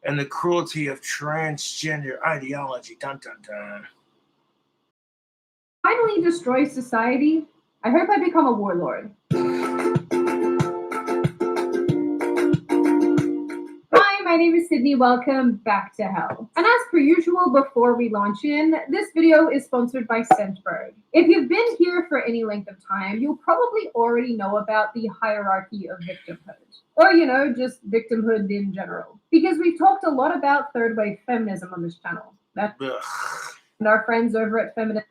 and the cruelty of transgender ideology. Dun dun dun. Finally destroy society. I hope I become a warlord. Hi, my name is Sydney. Welcome back to hell. And as per usual, before we launch in, this video is sponsored by Scentbird. If you've been here for any length of time, you'll probably already know about the hierarchy of victimhood. Or, just victimhood in general. Because we've talked a lot about third wave feminism on this channel. And our friends over at Feminist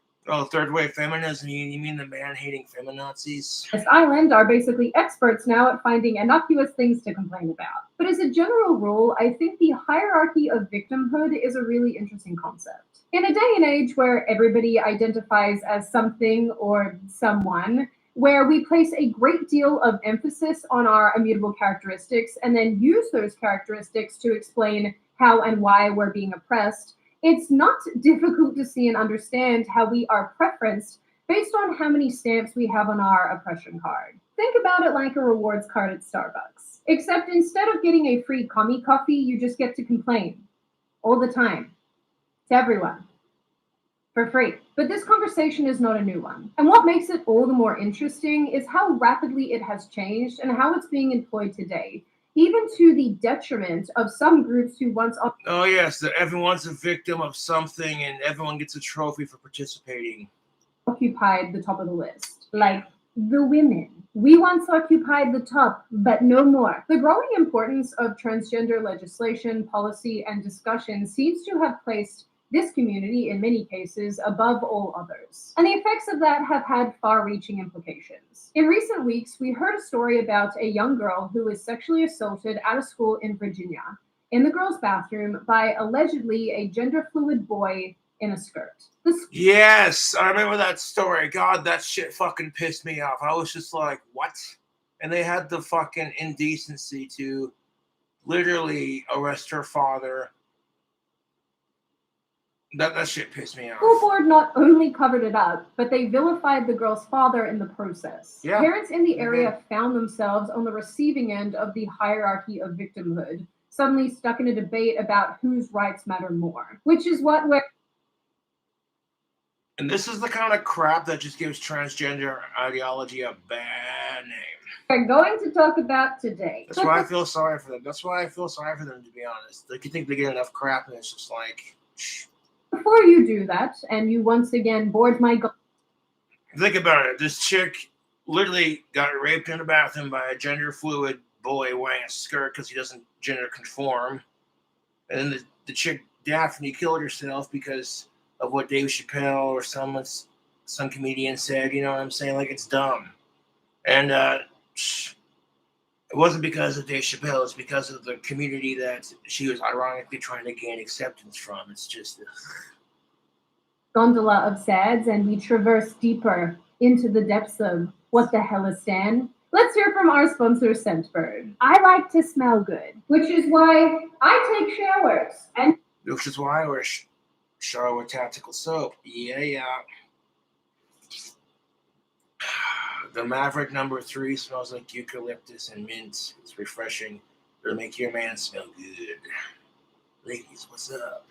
third wave feminism? You mean the man-hating feminazis? This island are basically experts now at finding innocuous things to complain about. But as a general rule, I think the hierarchy of victimhood is a really interesting concept. In a day and age where everybody identifies as something or someone, where we place a great deal of emphasis on our immutable characteristics and then use those characteristics to explain how and why we're being oppressed, it's not difficult to see and understand how we are preferenced based on how many stamps we have on our oppression card. Think about it like a rewards card at Starbucks. Except instead of getting a free commie coffee, you just get to complain. All the time. To everyone. For free. But this conversation is not a new one. And what makes it all the more interesting is how rapidly it has changed and how it's being employed today. Even to the detriment of some groups who once... Oh yes, that everyone's a victim of something and everyone gets a trophy for participating. Occupied the top of the list. Like the women. We once occupied the top, but no more. The growing importance of transgender legislation, policy, and discussion seems to have placed this community, in many cases, above all others. And the effects of that have had far-reaching implications. In recent weeks, we heard a story about a young girl who was sexually assaulted at a school in Virginia, in the girls' bathroom, by allegedly a gender-fluid boy in a skirt. Yes, I remember that story. God, that shit fucking pissed me off. I was just like, what? And they had the fucking indecency to literally arrest her father. That shit pissed me off. The school board not only covered it up, but they vilified the girl's father in the process. Yeah. Parents in the area found themselves on the receiving end of the hierarchy of victimhood, suddenly stuck in a debate about whose rights matter more, which is what we're... And this is the kind of crap that just gives transgender ideology a bad name. We're going to talk about today. That's why I feel sorry for them. That's why I feel sorry for them, to be honest. Like, you think they get enough crap, and it's just like... Before you do that, and you once again board my... Think about it. This chick literally got raped in the bathroom by a gender-fluid boy wearing a skirt because he doesn't gender conform. And then the chick, Daphne, killed herself because of what Dave Chappelle or some comedian said. You know what I'm saying? Like, it's dumb. And it wasn't because of Dave Chappelle. It's because of the community that she was ironically trying to gain acceptance from. It's just... gondola of sads, and we traverse deeper into the depths of what the hell is Stan. Let's hear from our sponsor, Scentbird. I like to smell good, which is why I take showers. And which is why I wear shower with tactical soap. Yeah. The Maverick number 3 smells like eucalyptus and mint. It's refreshing. It'll make your man smell good. Ladies, what's up?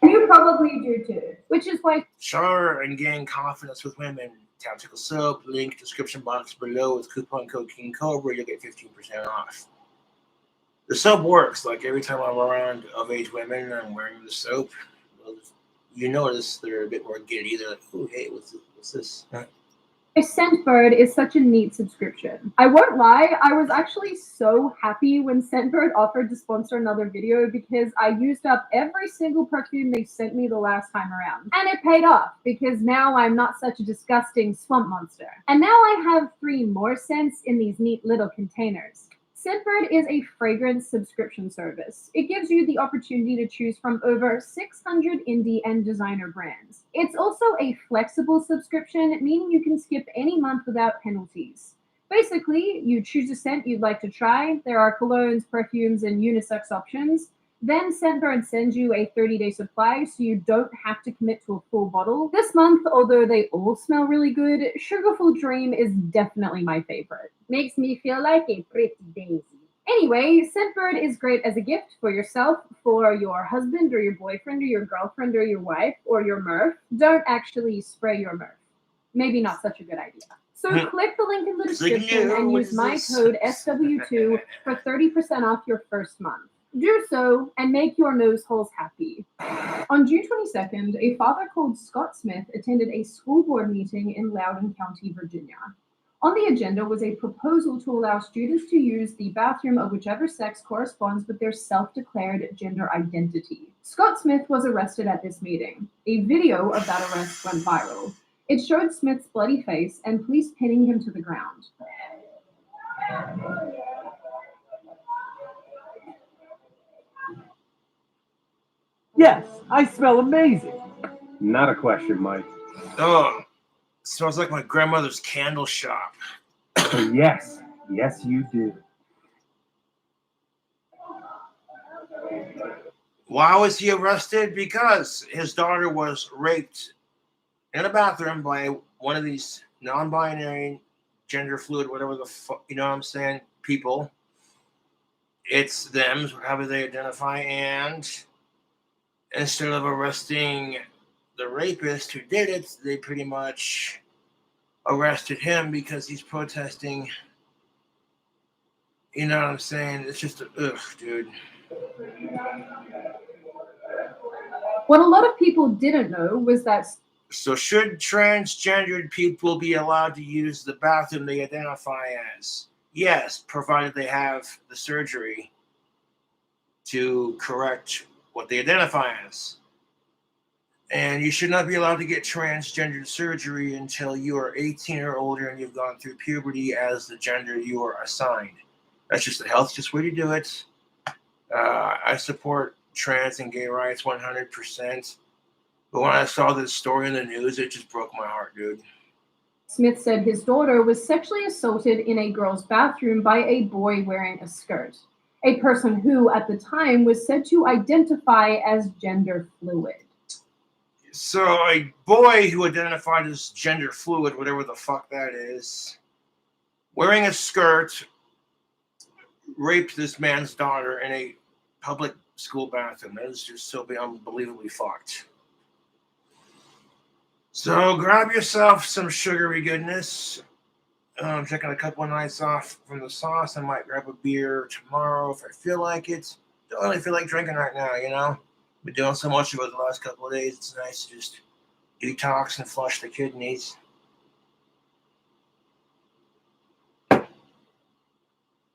You probably do too, which is why... Shower and gain confidence with women. Tactical soap, link description box below with coupon code KingCobra, you'll get 15% off. The soap works. Like, every time I'm around of-age women and I'm wearing the soap, you notice they're a bit more giddy. They're like, oh, hey, what's this? Huh? Scentbird is such a neat subscription. I won't lie, I was actually so happy when Scentbird offered to sponsor another video because I used up every single perfume they sent me the last time around. And it paid off because now I'm not such a disgusting swamp monster. And now I have 3 more scents in these neat little containers. Scentbird is a fragrance subscription service. It gives you the opportunity to choose from over 600 indie and designer brands. It's also a flexible subscription, meaning you can skip any month without penalties. Basically, you choose a scent you'd like to try. There are colognes, perfumes, and unisex options. Then Scentbird sends you a 30-day supply so you don't have to commit to a full bottle. This month, although they all smell really good, Sugarful Dream is definitely my favorite. Makes me feel like a pretty daisy. Anyway, Scentbird is great as a gift for yourself, for your husband or your boyfriend or your girlfriend or your wife or your Murph. Don't actually spray your Murph. Maybe not such a good idea. So click the link in the description and use my code SW2 for 30% off your first month. Do so and make your nose holes happy. On June 22nd, a father called Scott Smith attended a school board meeting in Loudoun County, Virginia. On the agenda was a proposal to allow students to use the bathroom of whichever sex corresponds with their self-declared gender identity. Scott Smith was arrested at this meeting. A video of that arrest went viral. It showed Smith's bloody face and police pinning him to the ground. Yes, I smell amazing. Not a question, Mike. Oh, smells like my grandmother's candle shop. Yes, you do. Why was he arrested? Because his daughter was raped in a bathroom by one of these non-binary, gender fluid, whatever the fuck, you know what I'm saying, people. It's them, however they identify, and instead of arresting the rapist who did it, they pretty much arrested him because he's protesting. You know what I'm saying? It's just, ugh, dude. What a lot of people didn't know was that... So should transgendered people be allowed to use the bathroom they identify as? Yes, provided they have the surgery to correct what they identify as. And you should not be allowed to get transgendered surgery until you are 18 or older and you've gone through puberty as the gender you are assigned. That's just the healthiest way to do it. I support trans and gay rights 100%. But when I saw this story in the news, it just broke my heart, dude. Smith said his daughter was sexually assaulted in a girl's bathroom by a boy wearing a skirt. A person who, at the time, was said to identify as gender fluid. So a boy who identified as gender fluid, whatever the fuck that is, wearing a skirt, raped this man's daughter in a public school bathroom. That is just so unbelievably fucked. So grab yourself some sugary goodness. I'm taking a couple of nights off from the sauce. I might grab a beer tomorrow if I feel like it. Don't really feel like drinking right now, you know? Been doing so much over the last couple of days. It's nice to just detox and flush the kidneys. But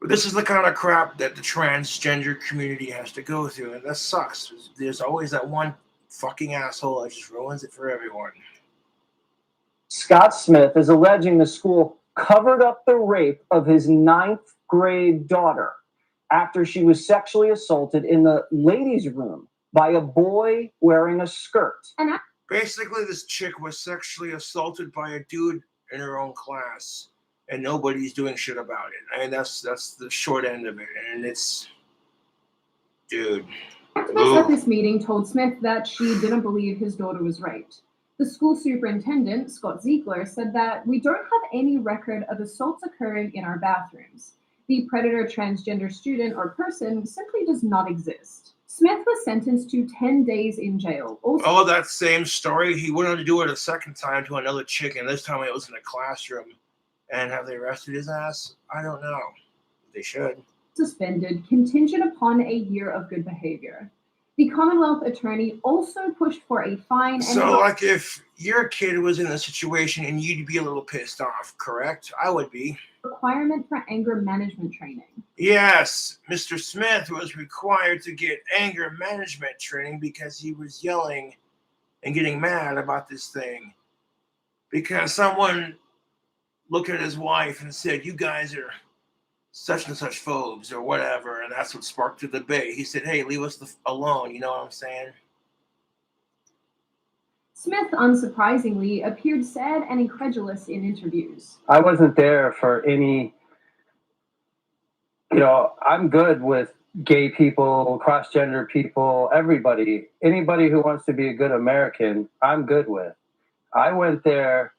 this is the kind of crap that the transgender community has to go through, and that sucks. There's always that one fucking asshole that just ruins it for everyone. Scott Smith is alleging the school covered up the rape of his 9th grade daughter after she was sexually assaulted in the ladies' room by a boy wearing a skirt. Basically, this chick was sexually assaulted by a dude in her own class, and nobody's doing shit about it. I mean, that's the short end of it, and it's, dude. Activists at this meeting told Smith that she didn't believe his daughter was raped. The school superintendent, Scott Ziegler, said that we don't have any record of assaults occurring in our bathrooms. The predator transgender student or person simply does not exist. Smith was sentenced to 10 days in jail. Also, that same story, he went on to do it a second time to another chick, and this time it was in a classroom. And have they arrested his ass? I don't know. They should. Suspended, contingent upon a year of good behavior. The Commonwealth attorney also pushed for a fine. So, like, if your kid was in a situation and you'd be a little pissed off, correct? I would be. Requirement for anger management training. Yes, Mr. Smith was required to get anger management training because he was yelling and getting mad about this thing. Because someone looked at his wife and said, "You guys are such and such phobes," or whatever, and that's what sparked the debate. He said, "Hey, leave us alone," you know what I'm saying? Smith, unsurprisingly, appeared sad and incredulous in interviews. I wasn't there for any, I'm good with gay people, cross-gender people, everybody. Anybody who wants to be a good American, I'm good with. I went there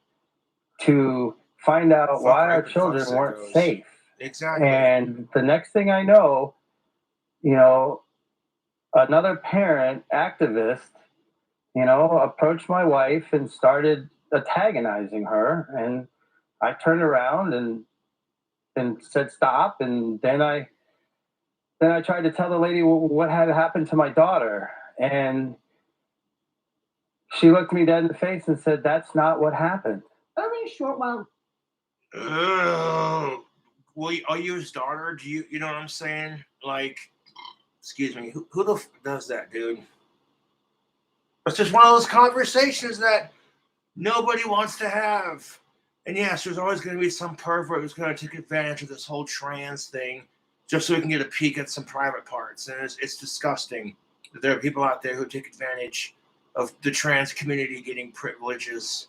to find out why our children weren't safe. Exactly. And the next thing I know, you know, another parent activist, you know, approached my wife and started antagonizing her. And I turned around and said stop. And then I tried to tell the lady what had happened to my daughter. And she looked me dead in the face and said, "That's not what happened." Only a short while. Well, are you his daughter? Do you know what I'm saying? Like, excuse me, who the does that, dude? It's just one of those conversations that nobody wants to have. And yes, there's always going to be some pervert who's going to take advantage of this whole trans thing just so we can get a peek at some private parts. And it's disgusting that there are people out there who take advantage of the trans community getting privileges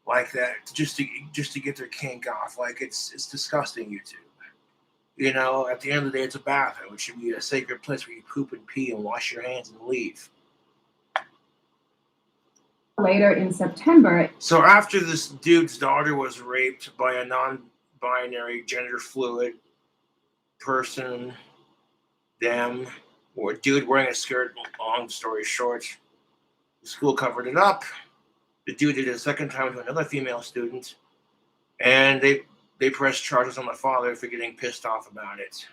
like that just to get their kink off. Like, it's disgusting, YouTube. You know, at the end of the day, it's a bathroom. It should be a sacred place where you poop and pee and wash your hands and leave. Later in September. So after this dude's daughter was raped by a non-binary, gender-fluid person, them, or a dude wearing a skirt, long story short, the school covered it up. The dude did it a second time to another female student, and they pressed charges on the father for getting pissed off about it.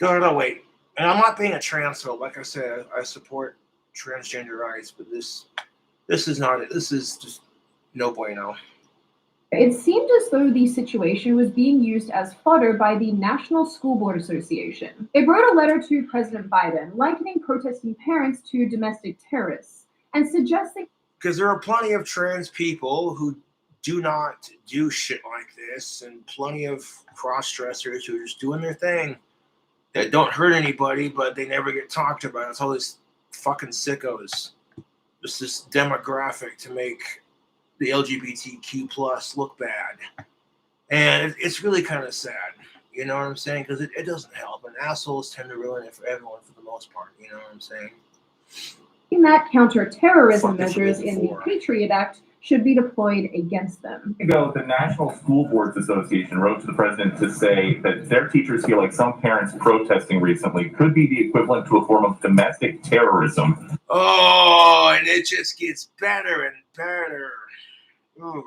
No, wait. And I'm not being a transphobe. Like I said, I support transgender rights, but this is not it. This is just no bueno. It seemed as though the situation was being used as fodder by the National School Board Association. It wrote a letter to President Biden likening protesting parents to domestic terrorists and suggesting, because there are plenty of trans people who do not do shit like this, and plenty of cross-dressers who are just doing their thing that don't hurt anybody, but they never get talked about. It's all these fucking sickos. Just this demographic to make the LGBTQ plus look bad. And it's really kind of sad. You know what I'm saying? Because it doesn't help. And assholes tend to ruin it for everyone for the most part. You know what I'm saying? that counterterrorism measures in the Patriot Act should be deployed against them. The National School Boards Association wrote to the president to say that their teachers feel like some parents protesting recently could be the equivalent to a form of domestic terrorism. Oh, and it just gets better and better. Oof.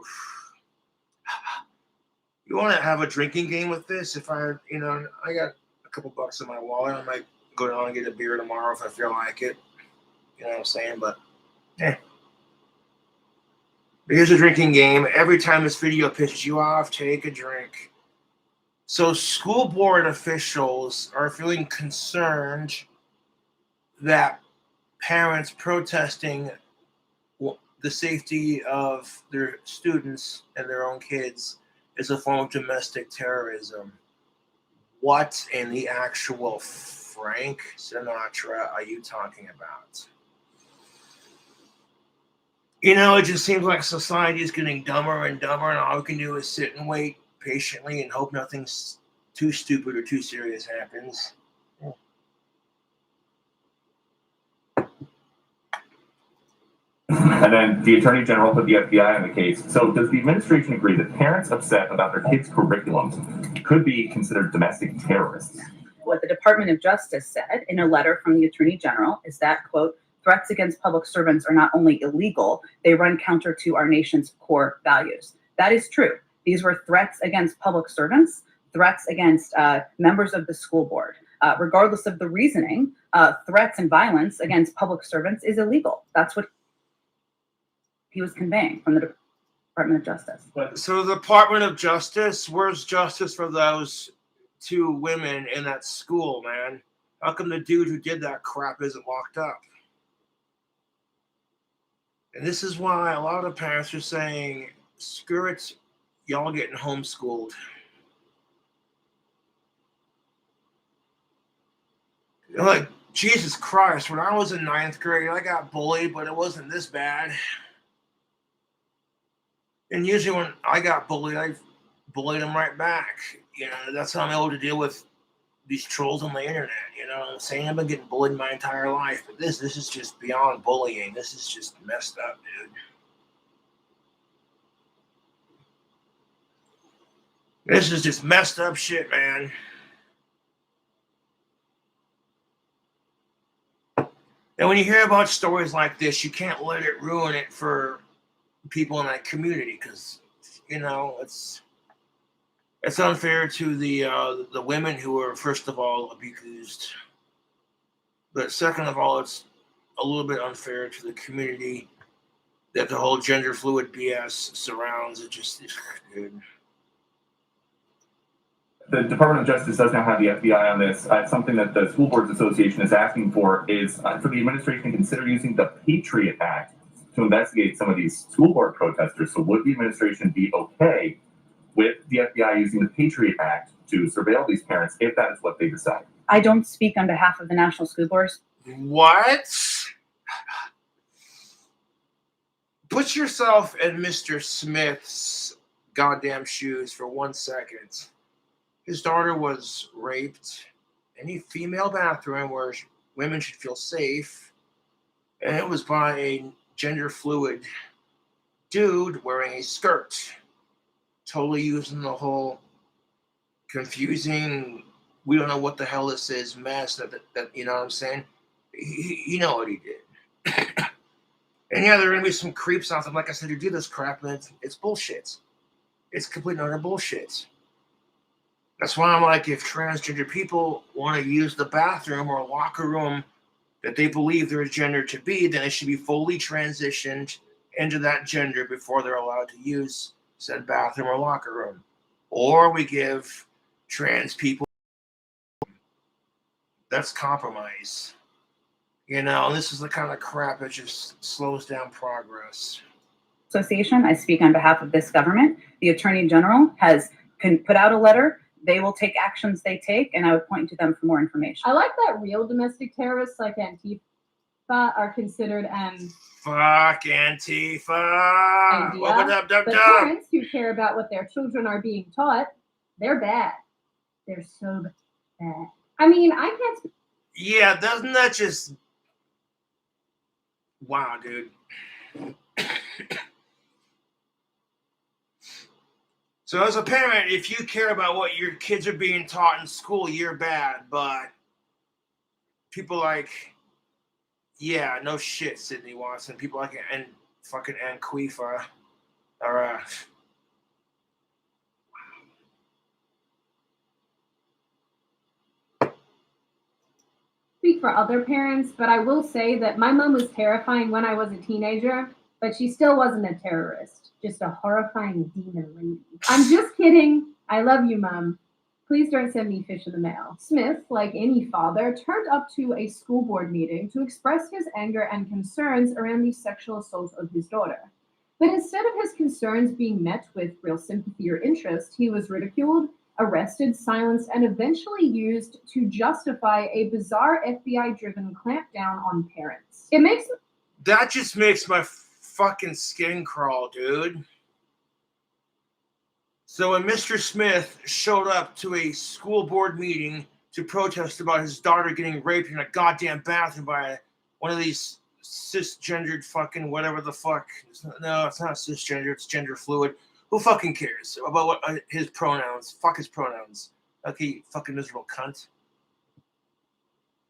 You want to have a drinking game with this? If I got a couple bucks in my wallet, I might go down and get a beer tomorrow if I feel like it. You know what I'm saying? But, here's a drinking game. Every time this video pisses you off, take a drink. So school board officials are feeling concerned that parents protesting the safety of their students and their own kids is a form of domestic terrorism. What in the actual Frank Sinatra are you talking about? You know, it just seems like society is getting dumber and dumber, and all we can do is sit and wait patiently and hope nothing too stupid or too serious happens. And then the Attorney General put the FBI on the case. So does the administration agree that parents upset about their kids' curriculums could be considered domestic terrorists? What the Department of Justice said in a letter from the Attorney General is that, quote, threats against public servants are not only illegal, they run counter to our nation's core values. That is true. These were threats against public servants, threats against members of the school board. Regardless of the reasoning, threats and violence against public servants is illegal. That's what he was conveying from the Department of Justice. So the Department of Justice, where's justice for those two women in that school, man? How come the dude who did that crap isn't locked up? And this is why a lot of parents are saying, screw it, y'all getting homeschooled. You're like, Jesus Christ, when I was in 9th grade, I got bullied, but it wasn't this bad. And usually when I got bullied, I bullied them right back. You know, that's how I'm able to deal with these trolls on the internet. You know what I'm saying? I've been getting bullied my entire life, but this is just beyond bullying. This is just messed up, dude. This is just messed up shit, man. And when you hear about stories like this, you can't let it ruin it for people in that community, because it's unfair to the women who are, first of all, abused, but second of all, it's a little bit unfair to the community that the whole gender fluid BS surrounds. It just, dude. The Department of Justice does now have the FBI on this. Something that the School Boards Association is asking for is for the administration to consider using the Patriot Act to investigate some of these school board protesters. So would the administration be okay with the FBI using the Patriot Act to surveil these parents if that is what they decide? I don't speak on behalf of the National School Boards. What? Put yourself in Mr. Smith's goddamn shoes for 1 second. His daughter was raped in a female bathroom where women should feel safe, and it was by a gender fluid dude wearing a skirt, totally using the whole confusing, we don't know what the hell this is mess that you know what I'm saying? You know what he did. And yeah, there are gonna be some creeps out there, like I said, who do this crap, and it's bullshit. It's complete and utter bullshit. That's why I'm like, if transgender people want to use the bathroom or locker room that they believe their gender to be, then it should be fully transitioned into that gender before they're allowed to use said bathroom or locker room. Or we give trans people, that's compromise. And this is the kind of crap that just slows down progress. Association, I speak on behalf of this government. The Attorney General can put out a letter. They will take actions they take, and I would point to them for more information. I like that real domestic terrorists like Antifa are considered Fuck Antifa. Welcome up, but parents who care about what their children are being taught, they're bad. They're so bad. I mean, I can't. Yeah, doesn't that just... Wow, dude. So as a parent, if you care about what your kids are being taught in school, you're bad. But people like, yeah, no shit, Sydney Watson. People like and fucking Antifa are Speak for other parents, but I will say that my mom was terrifying when I was a teenager, but she still wasn't a terrorist, just a horrifying demon lady. I'm just kidding. I love you, Mom. Please don't send me fish in the mail. Smith, like any father, turned up to a school board meeting to express his anger and concerns around the sexual assault of his daughter. But instead of his concerns being met with real sympathy or interest, he was ridiculed, arrested, silenced, and eventually used to justify a bizarre FBI-driven clampdown on parents. That just makes my fucking skin crawl, dude. So when Mr. Smith showed up to a school board meeting to protest about his daughter getting raped in a goddamn bathroom by one of these cisgendered fucking whatever the fuck. No, it's not cisgender, it's gender fluid. Who fucking cares about what his pronouns? Fuck his pronouns. Okay, you fucking miserable cunt.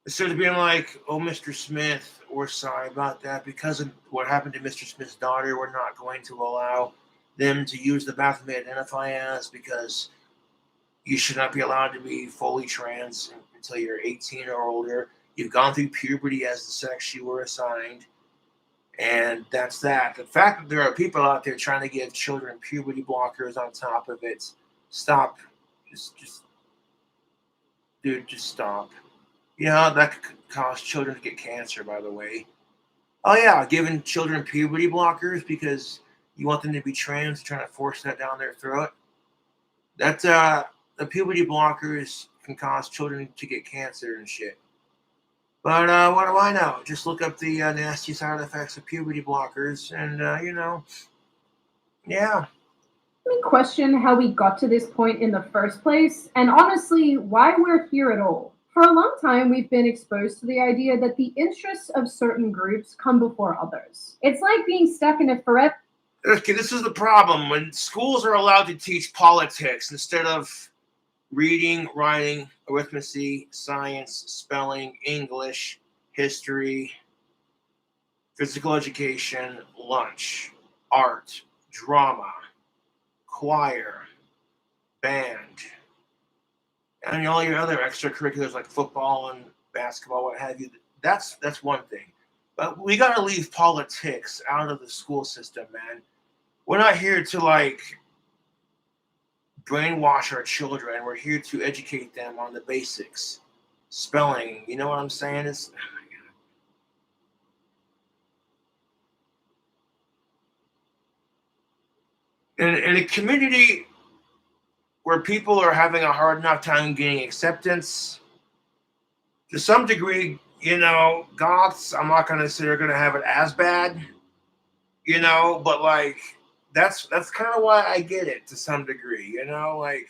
Instead of being like, oh, Mr. Smith, we're sorry about that. Because of what happened to Mr. Smith's daughter, we're not going to allow them to use the bathroom they identify as, because you should not be allowed to be fully trans until you're 18 or older. You've gone through puberty as the sex you were assigned. And that's that. The fact that there are people out there trying to give children puberty blockers on top of it, stop. Dude, just stop. You know, that could cause children to get cancer, by the way. Oh, yeah, giving children puberty blockers because you want them to be trans, trying to force that down their throat. The puberty blockers can cause children to get cancer and shit. But what do I know? Just look up the nasty side effects of puberty blockers, and yeah. We question how we got to this point in the first place, and honestly, why we're here at all. For a long time, we've been exposed to the idea that the interests of certain groups come before others. It's like being stuck in a forever... Okay, this is the problem. When schools are allowed to teach politics instead of reading, writing, arithmetic, science, spelling, English, history, physical education, lunch, art, drama, choir, band, and all your other extracurriculars like football and basketball, what have you. That's one thing. But we gotta leave politics out of the school system, man. We're not here to like brainwash our children. We're here to educate them on the basics. Spelling, you know what I'm saying? It's in a community where people are having a hard enough time getting acceptance, to some degree, you know, goths, I'm not gonna say they're gonna have it as bad, you know, but like that's kind of why I get it to some degree, you know, like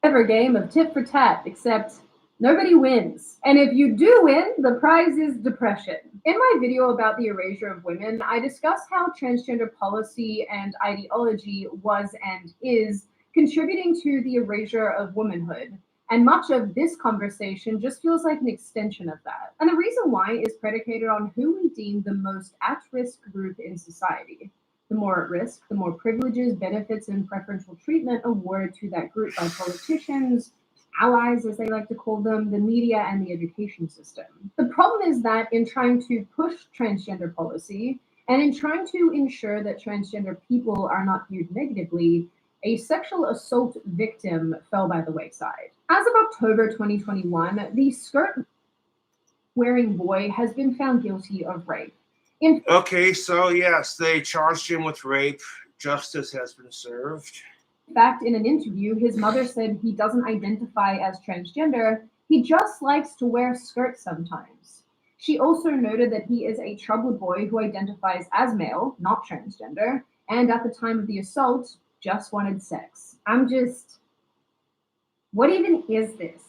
Ever game of tit for tat, except nobody wins. And if you do win, the prize is depression. In my video about the erasure of women, I discussed how transgender policy and ideology was and is contributing to the erasure of womanhood. And much of this conversation just feels like an extension of that. And the reason why is predicated on who we deem the most at-risk group in society. The more at risk, the more privileges, benefits, and preferential treatment awarded to that group by politicians, allies, as they like to call them, the media, and the education system. The problem is that in trying to push transgender policy and in trying to ensure that transgender people are not viewed negatively, a sexual assault victim fell by the wayside. As of October 2021, the skirt-wearing boy has been found guilty of rape. okay, so yes, they charged him with rape. Justice has been served. In fact, in an interview, his mother said he doesn't identify as transgender, he just likes to wear skirts sometimes. She also noted that he is a troubled boy who identifies as male, not transgender, and at the time of the assault, just wanted sex. What even is this?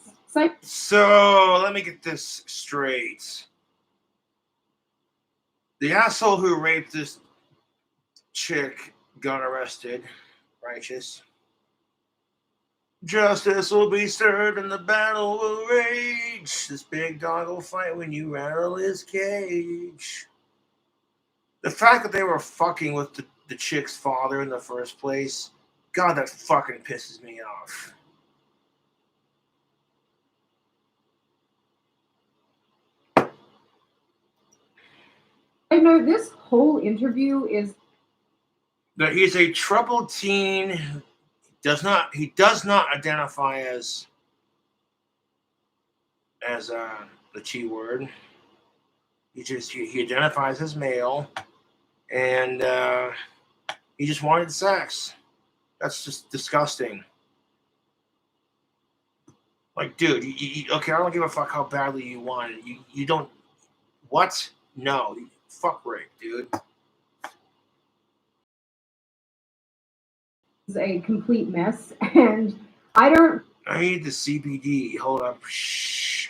So let me get this straight. The asshole who raped this chick got arrested. Righteous. Justice will be served and the battle will rage. This big dog will fight when you rattle his cage. The fact that they were fucking with the chick's father in the first place, God, that fucking pisses me off. I know this whole interview is That he's a troubled teen. He does not identify as the T word. He identifies as male, and he just wanted sex. That's just disgusting. Like, dude, okay, I don't give a fuck how badly you want it. You don't. What? No, fuck rape, dude. a complete mess, and I need the CBD. Hold up. Shh.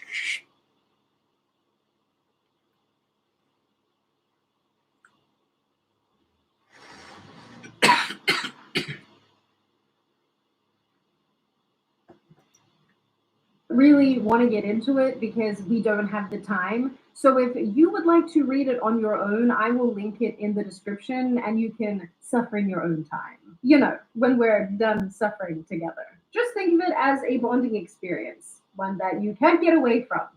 really want to get into it because we don't have the time. So if you would like to read it on your own, I will link it in the description and you can suffer in your own time. You know, when we're done suffering together. Just think of it as a bonding experience, one that you can't get away from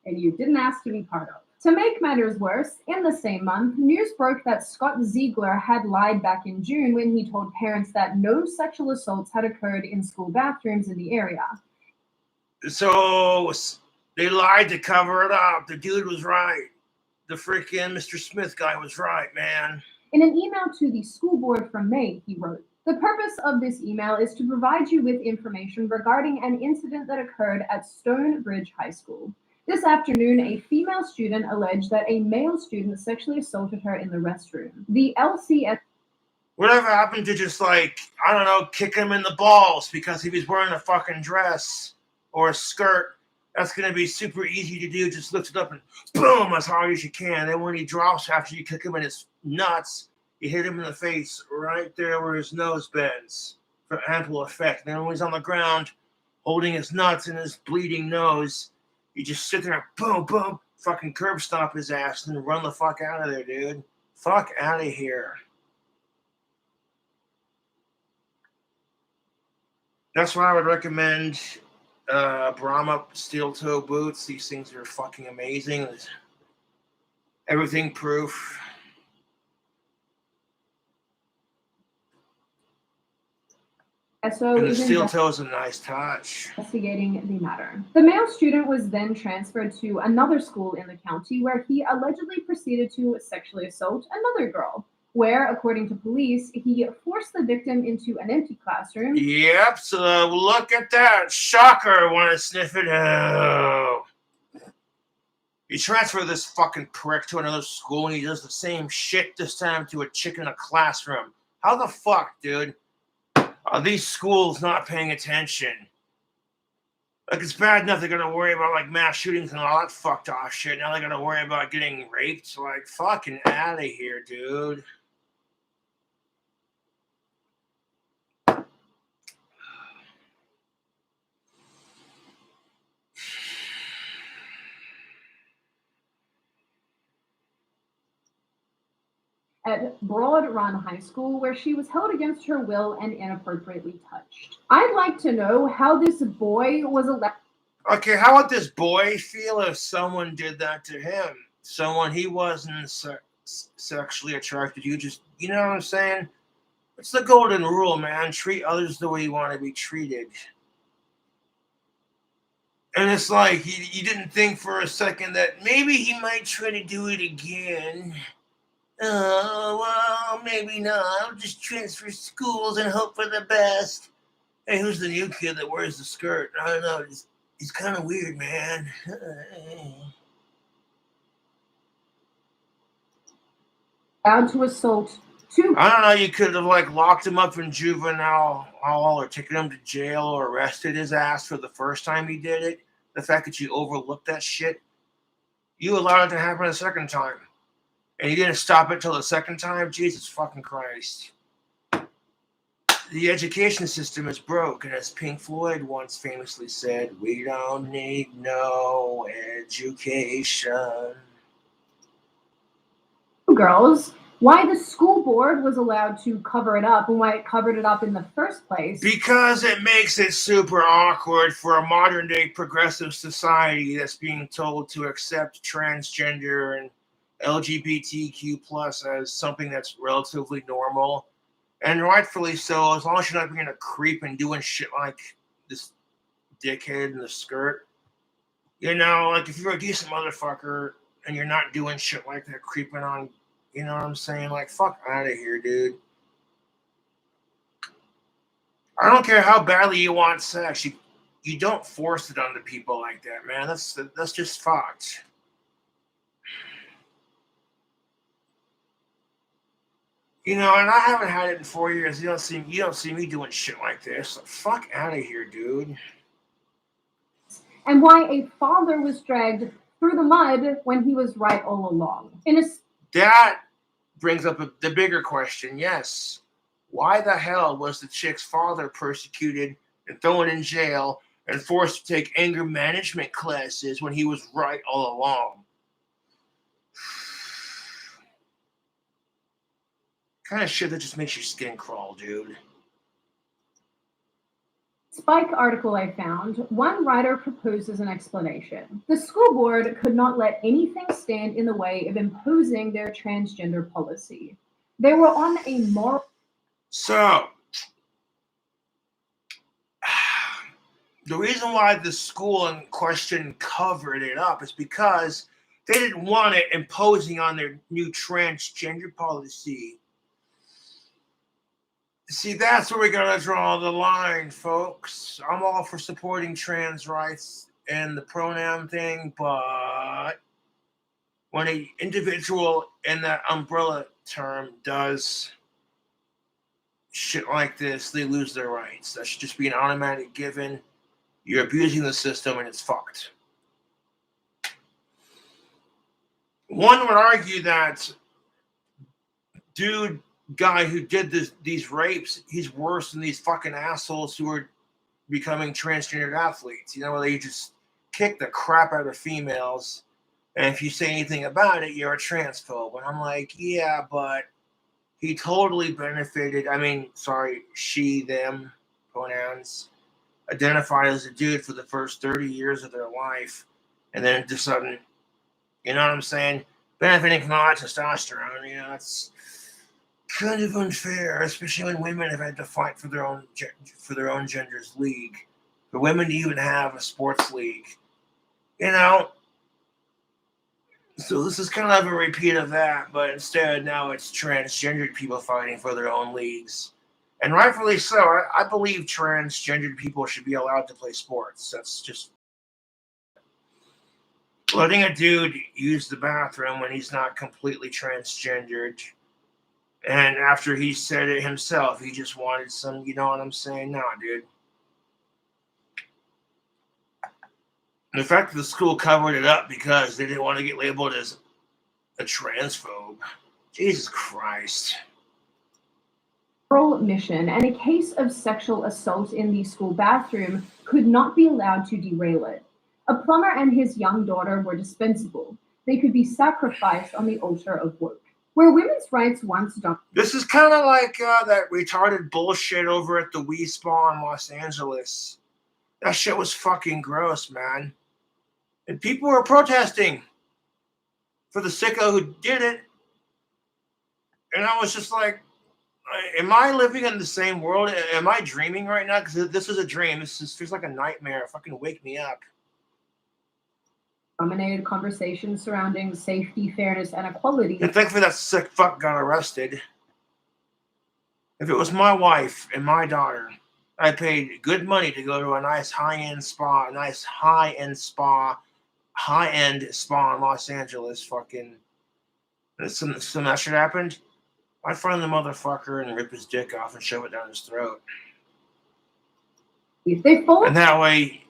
and you didn't ask to be part of. To make matters worse, in the same month, news broke that Scott Ziegler had lied back in June when he told parents that no sexual assaults had occurred in school bathrooms in the area. So they lied to cover it up. The dude was right. The freaking Mr. Smith guy was right, man. In an email to the school board from May, he wrote, "The purpose of this email is to provide you with information regarding an incident that occurred at Stonebridge High School. This afternoon, a female student alleged that a male student sexually assaulted her in the restroom. The LCS..." Whatever happened to just like, I don't know, kick him in the balls because he was wearing a fucking dress or a skirt That's going to be super easy to do. Just lift it up and boom, as hard as you can. Then when he drops, after you kick him in his nuts, you hit him in the face right there where his nose bends for ample effect. Then when he's on the ground, holding his nuts and his bleeding nose, you just sit there and boom, boom, fucking curb stomp his ass and then run the fuck out of there, dude. Fuck out of here. That's why I would recommend Brahma steel toe boots. These things are fucking amazing. Everything proof. SO And the is steel toe is a nice touch. investigating the matter. The male student was then transferred to another school in the county where he allegedly proceeded to sexually assault another girl, where, according to police, he forced the victim into an empty classroom. Yep, so look at that. Shocker. Want to sniff it? Oh. You transfer this fucking prick to another school and he does the same shit, this time to a chick in a classroom. How the fuck, dude? Are these schools not paying attention? Like, it's bad enough they're gonna worry about like mass shootings and all that fucked off shit. Now they're gonna worry about getting raped. Like, fucking out of here, dude. At Broad Run High School, where she was held against her will and inappropriately touched. I'd like to know how this boy was allowed. Okay, how would this boy feel if someone did that to him? Someone he wasn't sexually attracted to. Just, you know what I'm saying? It's the golden rule, man. Treat others the way you want to be treated. And it's like, you didn't think for a second that maybe he might try to do it again. Oh, well, maybe not. I'll just transfer schools and hope for the best. Hey, who's the new kid that wears the skirt? I don't know. He's kind of weird, man. Allowed to assault two. I don't know. You could have like locked him up in juvenile hall or taken him to jail or arrested his ass for the first time he did it. The fact that you overlooked that shit, you allowed it to happen a second time. And you didn't stop it till the second time? Jesus fucking Christ. The education system is broke, and as Pink Floyd once famously said, we don't need no education. Girls, why the school board was allowed to cover it up and why it covered it up in the first place. Because it makes it super awkward for a modern day progressive society that's being told to accept transgender and LGBTQ plus as something that's relatively normal, and rightfully so, as long as you're not being a creep and doing shit like this dickhead in the skirt. You know, like if you're a decent motherfucker and you're not doing shit like that, creeping on, you know what I'm saying? Like, fuck out of here, dude. I don't care how badly you want sex. You don't force it onto people like that, man. That's just fucked. You know, and I haven't had it in 4 years. You don't see me doing shit like this. So fuck out of here, dude. And why a father was dragged through the mud when he was right all along. That brings up the bigger question. Yes, why the hell was the chick's father persecuted and thrown in jail and forced to take anger management classes when he was right all along? Kind of shit that just makes your skin crawl, dude. Spike article I found, one writer proposes an explanation. The school board could not let anything stand in the way of imposing their transgender policy. They were on a moral. So, the reason why the school in question covered it up is because they didn't want it imposing on their new transgender policy. See, that's where we gotta draw the line, folks. I'm all for supporting trans rights and the pronoun thing, but when an individual in that umbrella term does shit like this, they lose their rights. That should just be an automatic given. You're abusing the system and it's fucked. One would argue that guy who did these rapes, he's worse than these fucking assholes who are becoming transgendered athletes. You know, they just kick the crap out of females, and if you say anything about it, you're a transphobe. And I'm like, yeah, but he totally benefited. I mean, sorry, she, them, pronouns, identified as a dude for the first 30 years of their life, and then just sudden, you know what I'm saying? Benefiting from all that testosterone, you know, it's kind of unfair, especially when women have had to fight for their own gender's league. For women to even have a sports league, you know. So this is kind of a repeat of that, but instead now it's transgendered people fighting for their own leagues, and rightfully so. I believe transgendered people should be allowed to play sports. That's just letting a dude use the bathroom when he's not completely transgendered. And after he said it himself, he just wanted some, you know what I'm saying? No, dude. And the fact that the school covered it up because they didn't want to get labeled as a transphobe. Jesus Christ. Moral mission, and a case of sexual assault in the school bathroom could not be allowed to derail it. A plumber and his young daughter were dispensable. They could be sacrificed on the altar of woke. Where women's rights once dominated. This is kind of like that retarded bullshit over at the Wii Spa in Los Angeles. That shit was fucking gross, man. And people were protesting for the sicko who did it. And I was just like, am I living in the same world? Am I dreaming right now? Because this is a dream. This feels like a nightmare. Fucking wake me up. Dominated conversations surrounding safety, fairness, and equality. And thankfully that sick fuck got arrested. If it was my wife and my daughter, I paid good money to go to a nice high-end spa in Los Angeles. Fucking, some that shit happened, I'd find the motherfucker and rip his dick off and shove it down his throat. If they fall, And that way,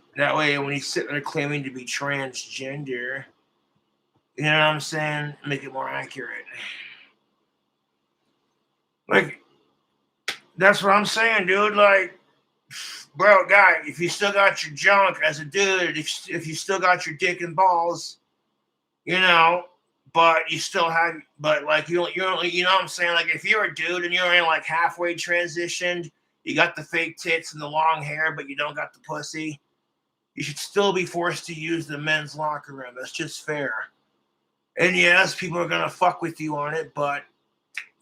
when he's sitting there claiming to be transgender, you know what I'm saying? Make it more accurate. Like, that's what I'm saying, dude. Like, bro, guy, if you still got your junk as a dude, if you still got your dick and balls, you know, but you still have, but like you know what I'm saying? Like, if you're a dude and you're in like halfway transitioned, you got the fake tits and the long hair, but you don't got the pussy, you should still be forced to use the men's locker room. That's just fair. And yes, people are gonna fuck with you on it, but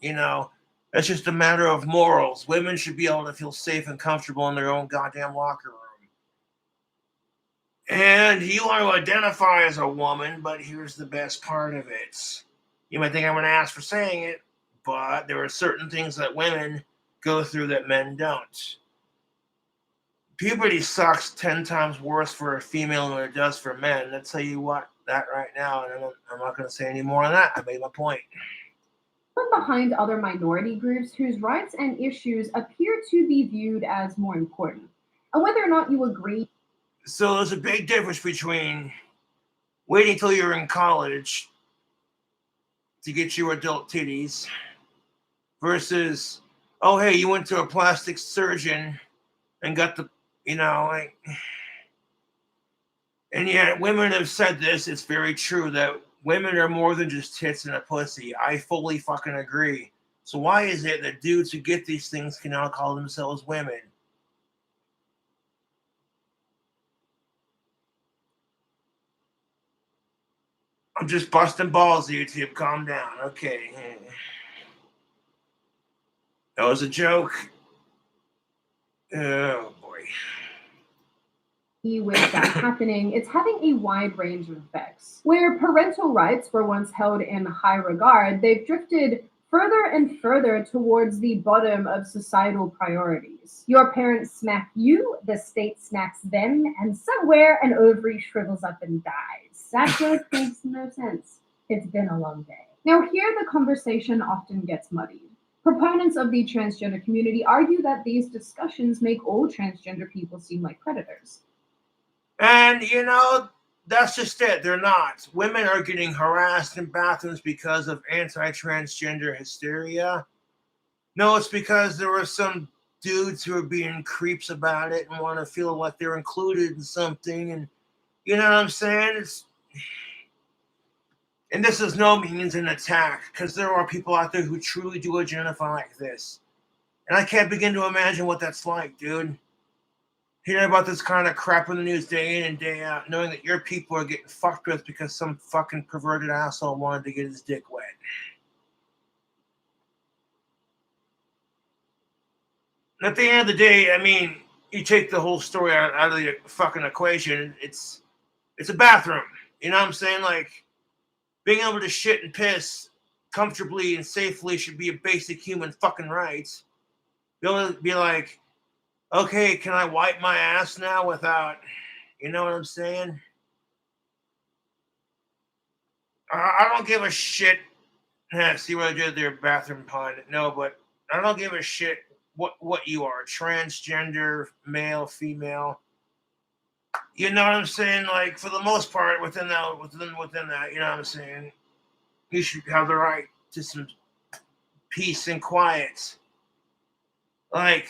you know, that's just a matter of morals. Women should be able to feel safe and comfortable in their own goddamn locker room. And you want to identify as a woman, but here's the best part of it. You might think I'm an ass for saying it, but there are certain things that women go through that men don't. Puberty sucks 10 times worse for a female than it does for men. I'll tell you what, that right now, and I'm not going to say any more on that. I made my point. behind other minority groups whose rights and issues appear to be viewed as more important. And whether or not you agree. So there's a big difference between waiting till you're in college to get your adult titties versus, oh, hey, you went to a plastic surgeon and got the, like, and yet women have said this. It's very true that women are more than just tits and a pussy. I fully fucking agree. So why is it that dudes who get these things can now call themselves women? I'm just busting balls, YouTube. Calm down. Okay. That was a joke. Oh, boy. With that happening, it's having a wide range of effects. Where parental rights were once held in high regard, they've drifted further and further towards the bottom of societal priorities. Your parents smack you, the state smacks them, and somewhere an ovary shrivels up and dies. That joke makes no sense. It's been a long day. Now here the conversation often gets muddied. Proponents of the transgender community argue that these discussions make all transgender people seem like predators. And, that's just it. They're not. Women are getting harassed in bathrooms because of anti-transgender hysteria. No, it's because there were some dudes who are being creeps about it and want to feel like they're included in something. And you know what I'm saying? And this is no means an attack, because there are people out there who truly do identify like this. And I can't begin to imagine what that's like, dude. Hearing about this kind of crap in the news day in and day out, knowing that your people are getting fucked with because some fucking perverted asshole wanted to get his dick wet. At the end of the day, I mean, you take the whole story out of the fucking equation, it's a bathroom. You know what I'm saying? Like, being able to shit and piss comfortably and safely should be a basic human fucking right. Be able to be like, okay, can I wipe my ass now without, you know what I'm saying? I don't give a shit. See what I did there, bathroom pun. No, but I don't give a shit what you are, transgender, male, female. You know what I'm saying? Like, for the most part, within that, you know what I'm saying? You should have the right to some peace and quiet. Like,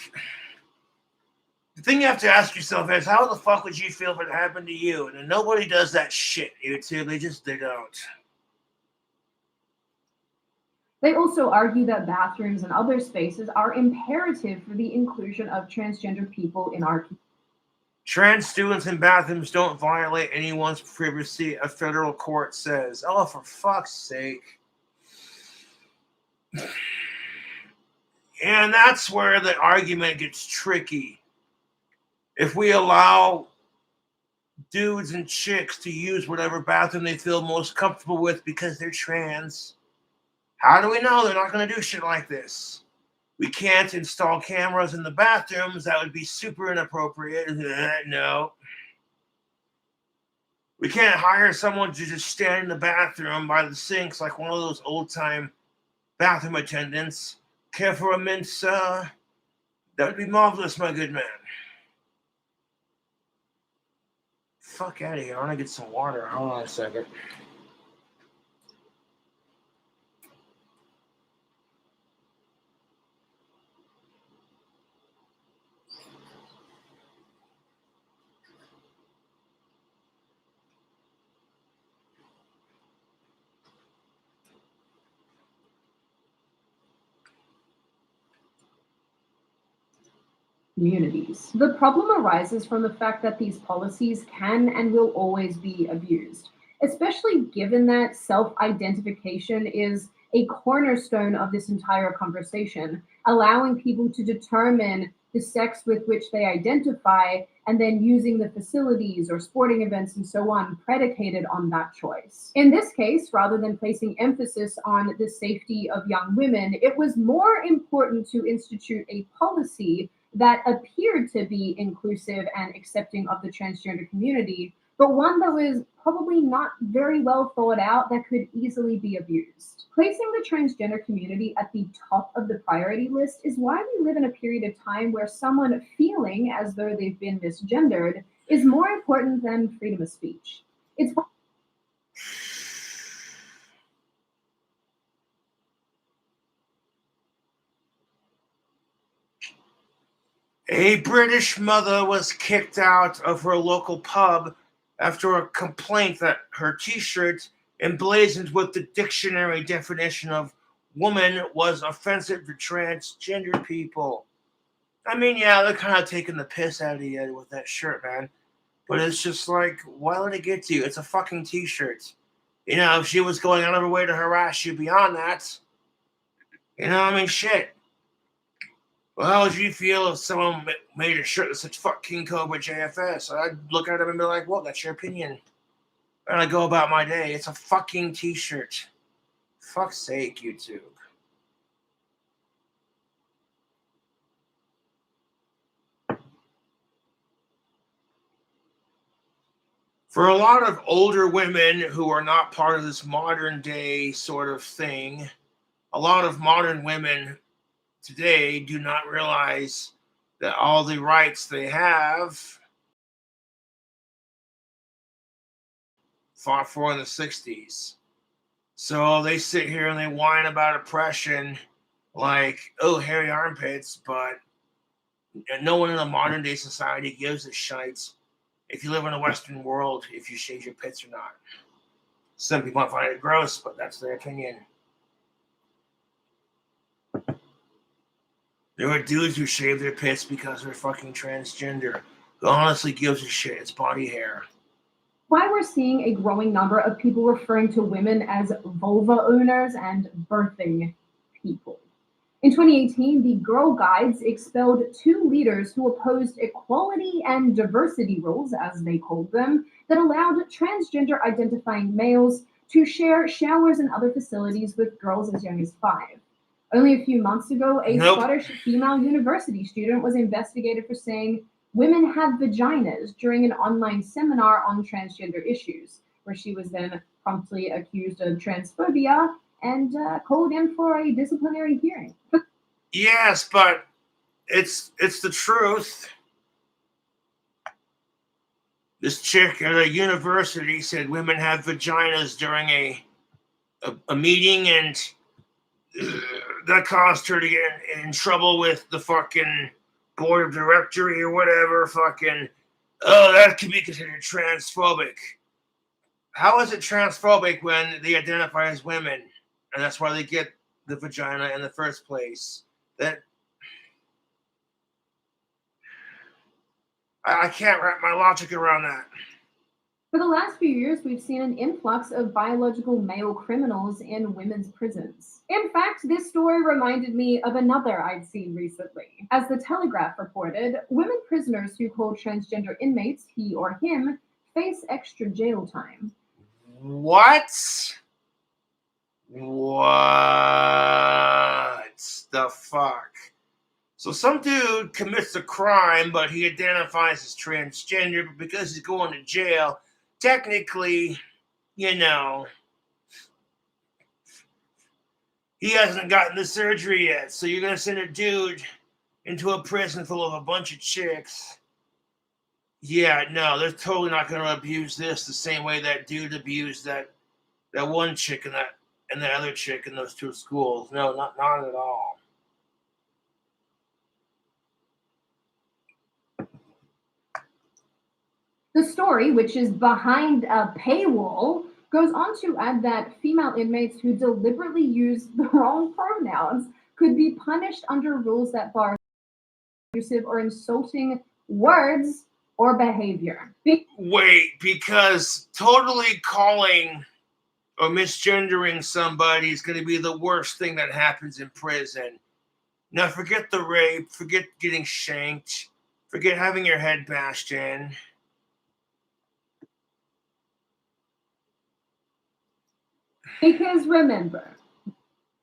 the thing you have to ask yourself is, how the fuck would you feel if it happened to you? And nobody does that shit, YouTube. They don't. They also argue that bathrooms and other spaces are imperative for the inclusion of transgender people in our community. Trans students in bathrooms don't violate anyone's privacy, a federal court says. Oh, for fuck's sake. And that's where the argument gets tricky. If we allow dudes and chicks to use whatever bathroom they feel most comfortable with because they're trans, how do we know they're not going to do shit like this? We can't install cameras in the bathrooms. That would be super inappropriate. No. We can't hire someone to just stand in the bathroom by the sinks like one of those old-time bathroom attendants. Care for a mince? That would be marvelous, my good man. Fuck out of here. I want to get some water. Hold on a second. Communities. The problem arises from the fact that these policies can and will always be abused, especially given that self-identification is a cornerstone of this entire conversation, allowing people to determine the sex with which they identify and then using the facilities or sporting events and so on predicated on that choice. In this case, rather than placing emphasis on the safety of young women, it was more important to institute a policy that appeared to be inclusive and accepting of the transgender community, but one that was probably not very well thought out that could easily be abused. Placing the transgender community at the top of the priority list is why we live in a period of time where someone feeling as though they've been misgendered is more important than freedom of speech. It's A British mother was kicked out of her local pub after a complaint that her t-shirt, emblazoned with the dictionary definition of woman, was offensive to transgender people. I mean, yeah, they're kind of taking the piss out of you with that shirt, man. But it's just like, why let it get to you? It's a fucking t-shirt. You know, if she was going out of her way to harass you beyond that, you know, I mean, shit. Well, how would you feel if someone made a shirt that said "fuck KingCobraJFS"? I'd look at him and be like, "Well, that's your opinion." And I go about my day. It's a fucking t-shirt. Fuck's sake, YouTube. For a lot of older women who are not part of this modern day sort of thing, a lot of modern women today do not realize that all the rights they have fought for in the 60s. So they sit here and they whine about oppression like, oh, hairy armpits, but no one in a modern day society gives a shite if you live in a Western world if you shave your pits or not. Some people might find it gross, but that's their opinion. There are dudes who shave their pits because they're fucking transgender. Who honestly gives a shit? It's body hair. Why we're seeing a growing number of people referring to women as vulva owners and birthing people. In 2018, the Girl Guides expelled 2 leaders who opposed equality and diversity rules, as they called them, that allowed transgender identifying males to share showers and other facilities with girls as young as 5. Only a few months ago, a Scottish female university student was investigated for saying women have vaginas during an online seminar on transgender issues, where she was then promptly accused of transphobia and called in for a disciplinary hearing. Yes, but it's the truth. This chick at a university said women have vaginas during a meeting, and that caused her to get in trouble with the fucking board of directory or whatever. Fucking, oh, that could be considered transphobic. How is it transphobic when they identify as women? And that's why they get the vagina in the first place. That I can't wrap my logic around that. For the last few years, we've seen an influx of biological male criminals in women's prisons. In fact, this story reminded me of another I'd seen recently. As the Telegraph reported, women prisoners who call transgender inmates he or him face extra jail time. What? What the fuck? So some dude commits a crime, but he identifies as transgender, but because he's going to jail, technically, you know, he hasn't gotten the surgery yet. So you're going to send a dude into a prison full of a bunch of chicks. Yeah, no, they're totally not going to abuse this the same way that dude abused that one chick and that other chick in those 2 schools. No, not at all. The story, which is behind a paywall, goes on to add that female inmates who deliberately use the wrong pronouns could be punished under rules that bar abusive or insulting words or behavior. Wait, because totally calling or misgendering somebody is going to be the worst thing that happens in prison. Now, forget the rape, forget getting shanked, forget having your head bashed in. Because remember,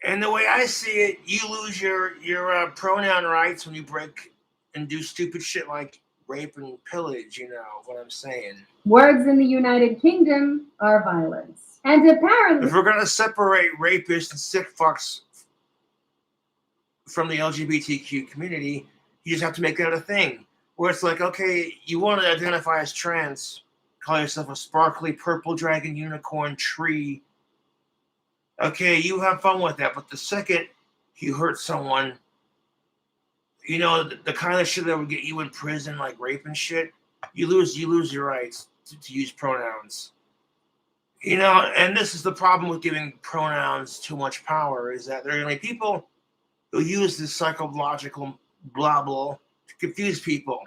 and the way I see it, you lose your pronoun rights when you break and do stupid shit like rape and pillage, you know what I'm saying. Words in the United Kingdom are violence. And apparently, if we're going to separate rapists and sick fucks from the LGBTQ community, you just have to make that a thing. Where it's like, okay, you want to identify as trans, call yourself a sparkly purple dragon unicorn tree. Okay, you have fun with that, but the second you hurt someone, you know, the kind of shit that would get you in prison, like rape and shit, you lose your rights to use pronouns. You know, and this is the problem with giving pronouns too much power, is that there are going to be people who use this psychological blah blah to confuse people.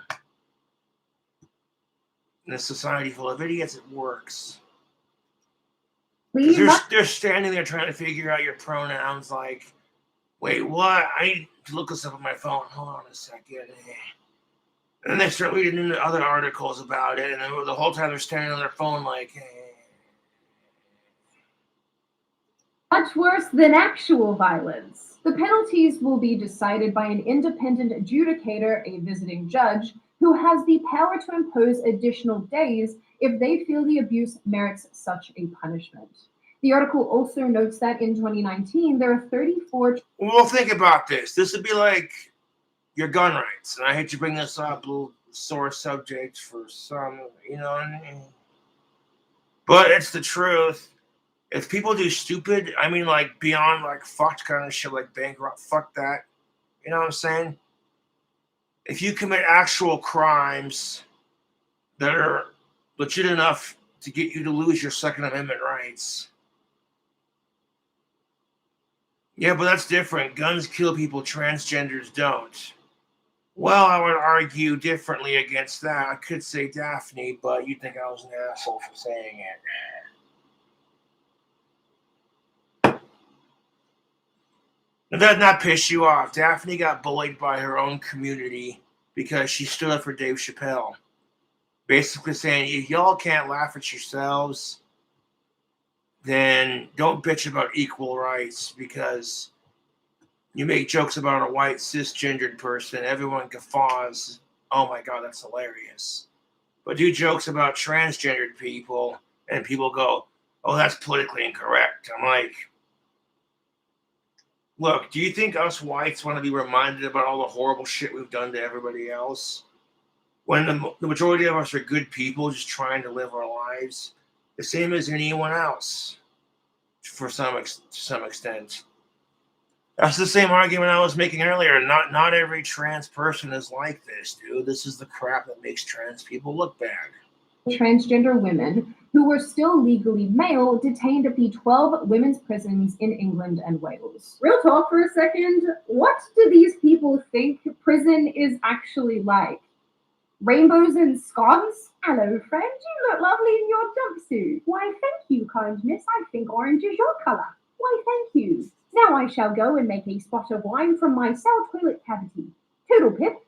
In a society full of idiots, it works. They're standing there trying to figure out your pronouns, like, wait, what? I need to look this up on my phone. Hold on a second. And then they start reading into other articles about it, and then the whole time they're standing on their phone like, hey. Much worse than actual violence. The penalties will be decided by an independent adjudicator, a visiting judge, who has the power to impose additional days if they feel the abuse merits such a punishment. The article also notes that in 2019, there are 34... Well, think about this. This would be like your gun rights. And I hate to bring this up, a little sore subject for some, you know what I mean? But it's the truth. If people do stupid, I mean, like, beyond, like, fucked kind of shit, like bankrupt, fuck that. You know what I'm saying? If you commit actual crimes that are legit enough to get you to lose your Second Amendment rights. Yeah, but that's different. Guns kill people, transgenders don't. Well, I would argue differently against that. I could say Daphne, but you'd think I was an asshole for saying it. Now, that not piss you off. Daphne got bullied by her own community because she stood up for Dave Chappelle. Basically saying, if y'all can't laugh at yourselves, then don't bitch about equal rights, because you make jokes about a white cisgendered person, everyone guffaws. Oh my God, that's hilarious. But do jokes about transgendered people, and people go, oh, that's politically incorrect. I'm like, look, do you think us whites want to be reminded about all the horrible shit we've done to everybody else? When the majority of us are good people just trying to live our lives, the same as anyone else, to some extent. That's the same argument I was making earlier. Not every trans person is like this, dude. This is the crap that makes trans people look bad. Transgender women who were still legally male detained at the 12 women's prisons in England and Wales. Real talk for a second. What do these people think prison is actually like? Rainbows and scones? Hello, friend. You look lovely in your jumpsuit. Why, thank you, kind miss. I think orange is your colour. Why, thank you. Now I shall go and make a spot of wine from my cell toilet cavity. Toodle pip.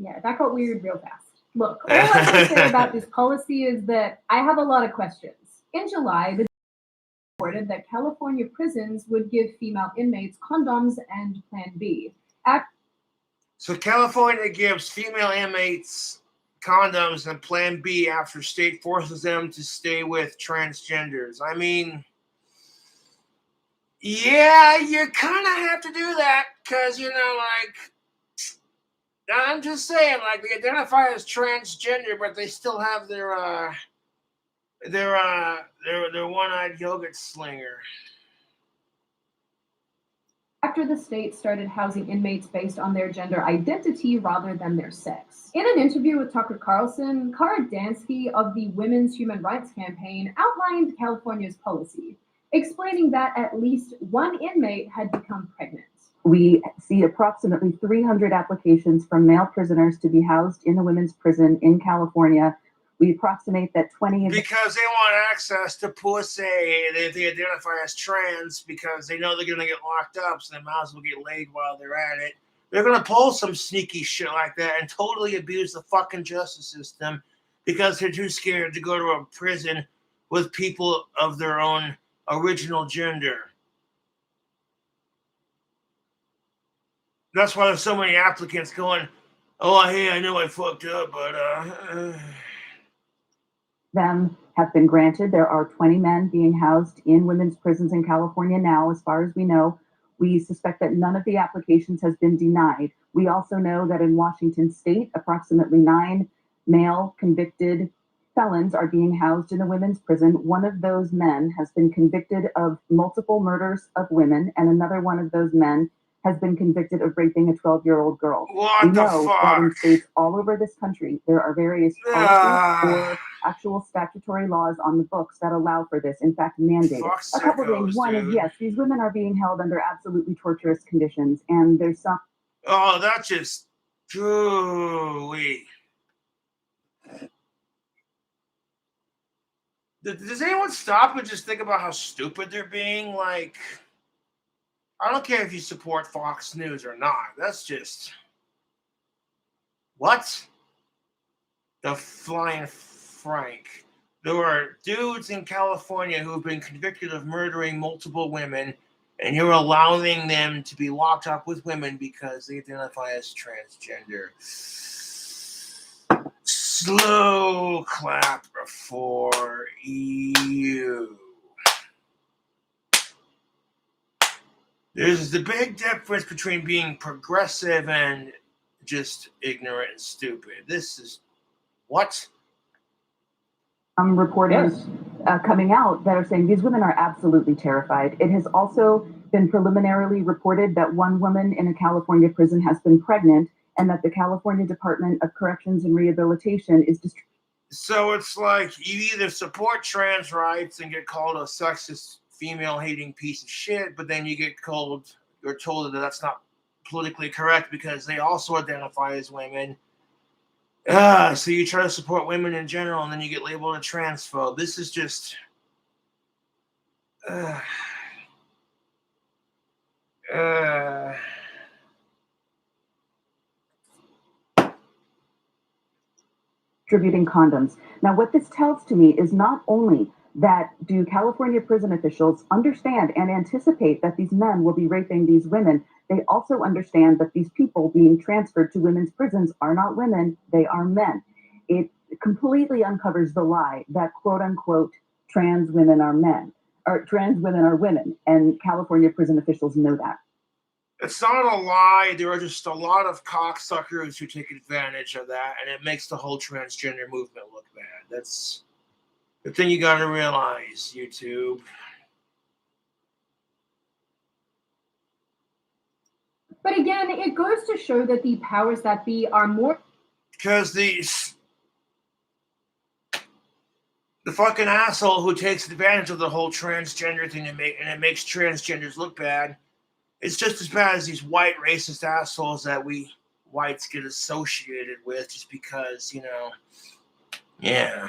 Yeah, that got weird real fast. Look, all I can say about this policy is that I have a lot of questions. In July, the reported that California prisons would give female inmates condoms and Plan B. So California gives female inmates condoms and Plan B after state forces them to stay with transgenders. I mean, yeah, you kind of have to do that because, you know, like, I'm just saying, like, they identify as transgender, but they still have their one-eyed yogurt slinger. After the state started housing inmates based on their gender identity rather than their sex. In an interview with Tucker Carlson, Kara Dansky of the Women's Human Rights Campaign outlined California's policy, explaining that at least one inmate had become pregnant. We see approximately 300 applications from male prisoners to be housed in a women's prison in California. We approximate that 20 because they want access to pussy. They identify as trans because they know they're going to get locked up, so they might as well get laid while they're at it. They're going to pull some sneaky shit like that and totally abuse the fucking justice system because they're too scared to go to a prison with people of their own original gender. That's why there's so many applicants going, oh, hey, I know I fucked up, but them have been granted. There are 20 men being housed in women's prisons in California now, as far as we know. We suspect that none of the applications has been denied. We also know that in Washington state, approximately 9 male convicted felons are being housed in a women's prison. One of those men has been convicted of multiple murders of women, and another one of those men has been convicted of raping a 12-year-old girl. What we the know fuck? that in states all over this country, there are various policies or actual statutory laws on the books that allow for this, in fact, mandate it. A couple things. One is, yes, these women are being held under absolutely torturous conditions, and there's some... Oh, that's just... Ooh-wee. Does anyone stop and just think about how stupid they're being? Like... I don't care if you support Fox News or not. That's just... What? The Flying Frank. There are dudes in California who have been convicted of murdering multiple women, and you're allowing them to be locked up with women because they identify as transgender. Slow clap for you. There's the big difference between being progressive and just ignorant and stupid. This is what? I'm reporting coming out that are saying these women are absolutely terrified. It has also been preliminarily reported that one woman in a California prison has been pregnant, and that the California Department of Corrections and Rehabilitation is So it's like you either support trans rights and get called a sexist, female-hating piece of shit, but then you're told that that's not politically correct because they also identify as women. So you try to support women in general, and then you get labeled a transphobe. This is just... distributing condoms. Now, what this tells to me is not only that do California prison officials understand and anticipate that these men will be raping these women, they also understand that these people being transferred to women's prisons are not women, they are men. It completely uncovers the lie that quote unquote trans women are men, or trans women are women, and California prison officials know that. It's not a lie. There are just a lot of cocksuckers who take advantage of that, and it makes the whole transgender movement look bad. That's the thing you got to realize, YouTube. But again, it goes to show that the powers that be are more... Because the fucking asshole who takes advantage of the whole transgender thing and it makes transgenders look bad, it's just as bad as these white racist assholes that we whites get associated with just because, yeah.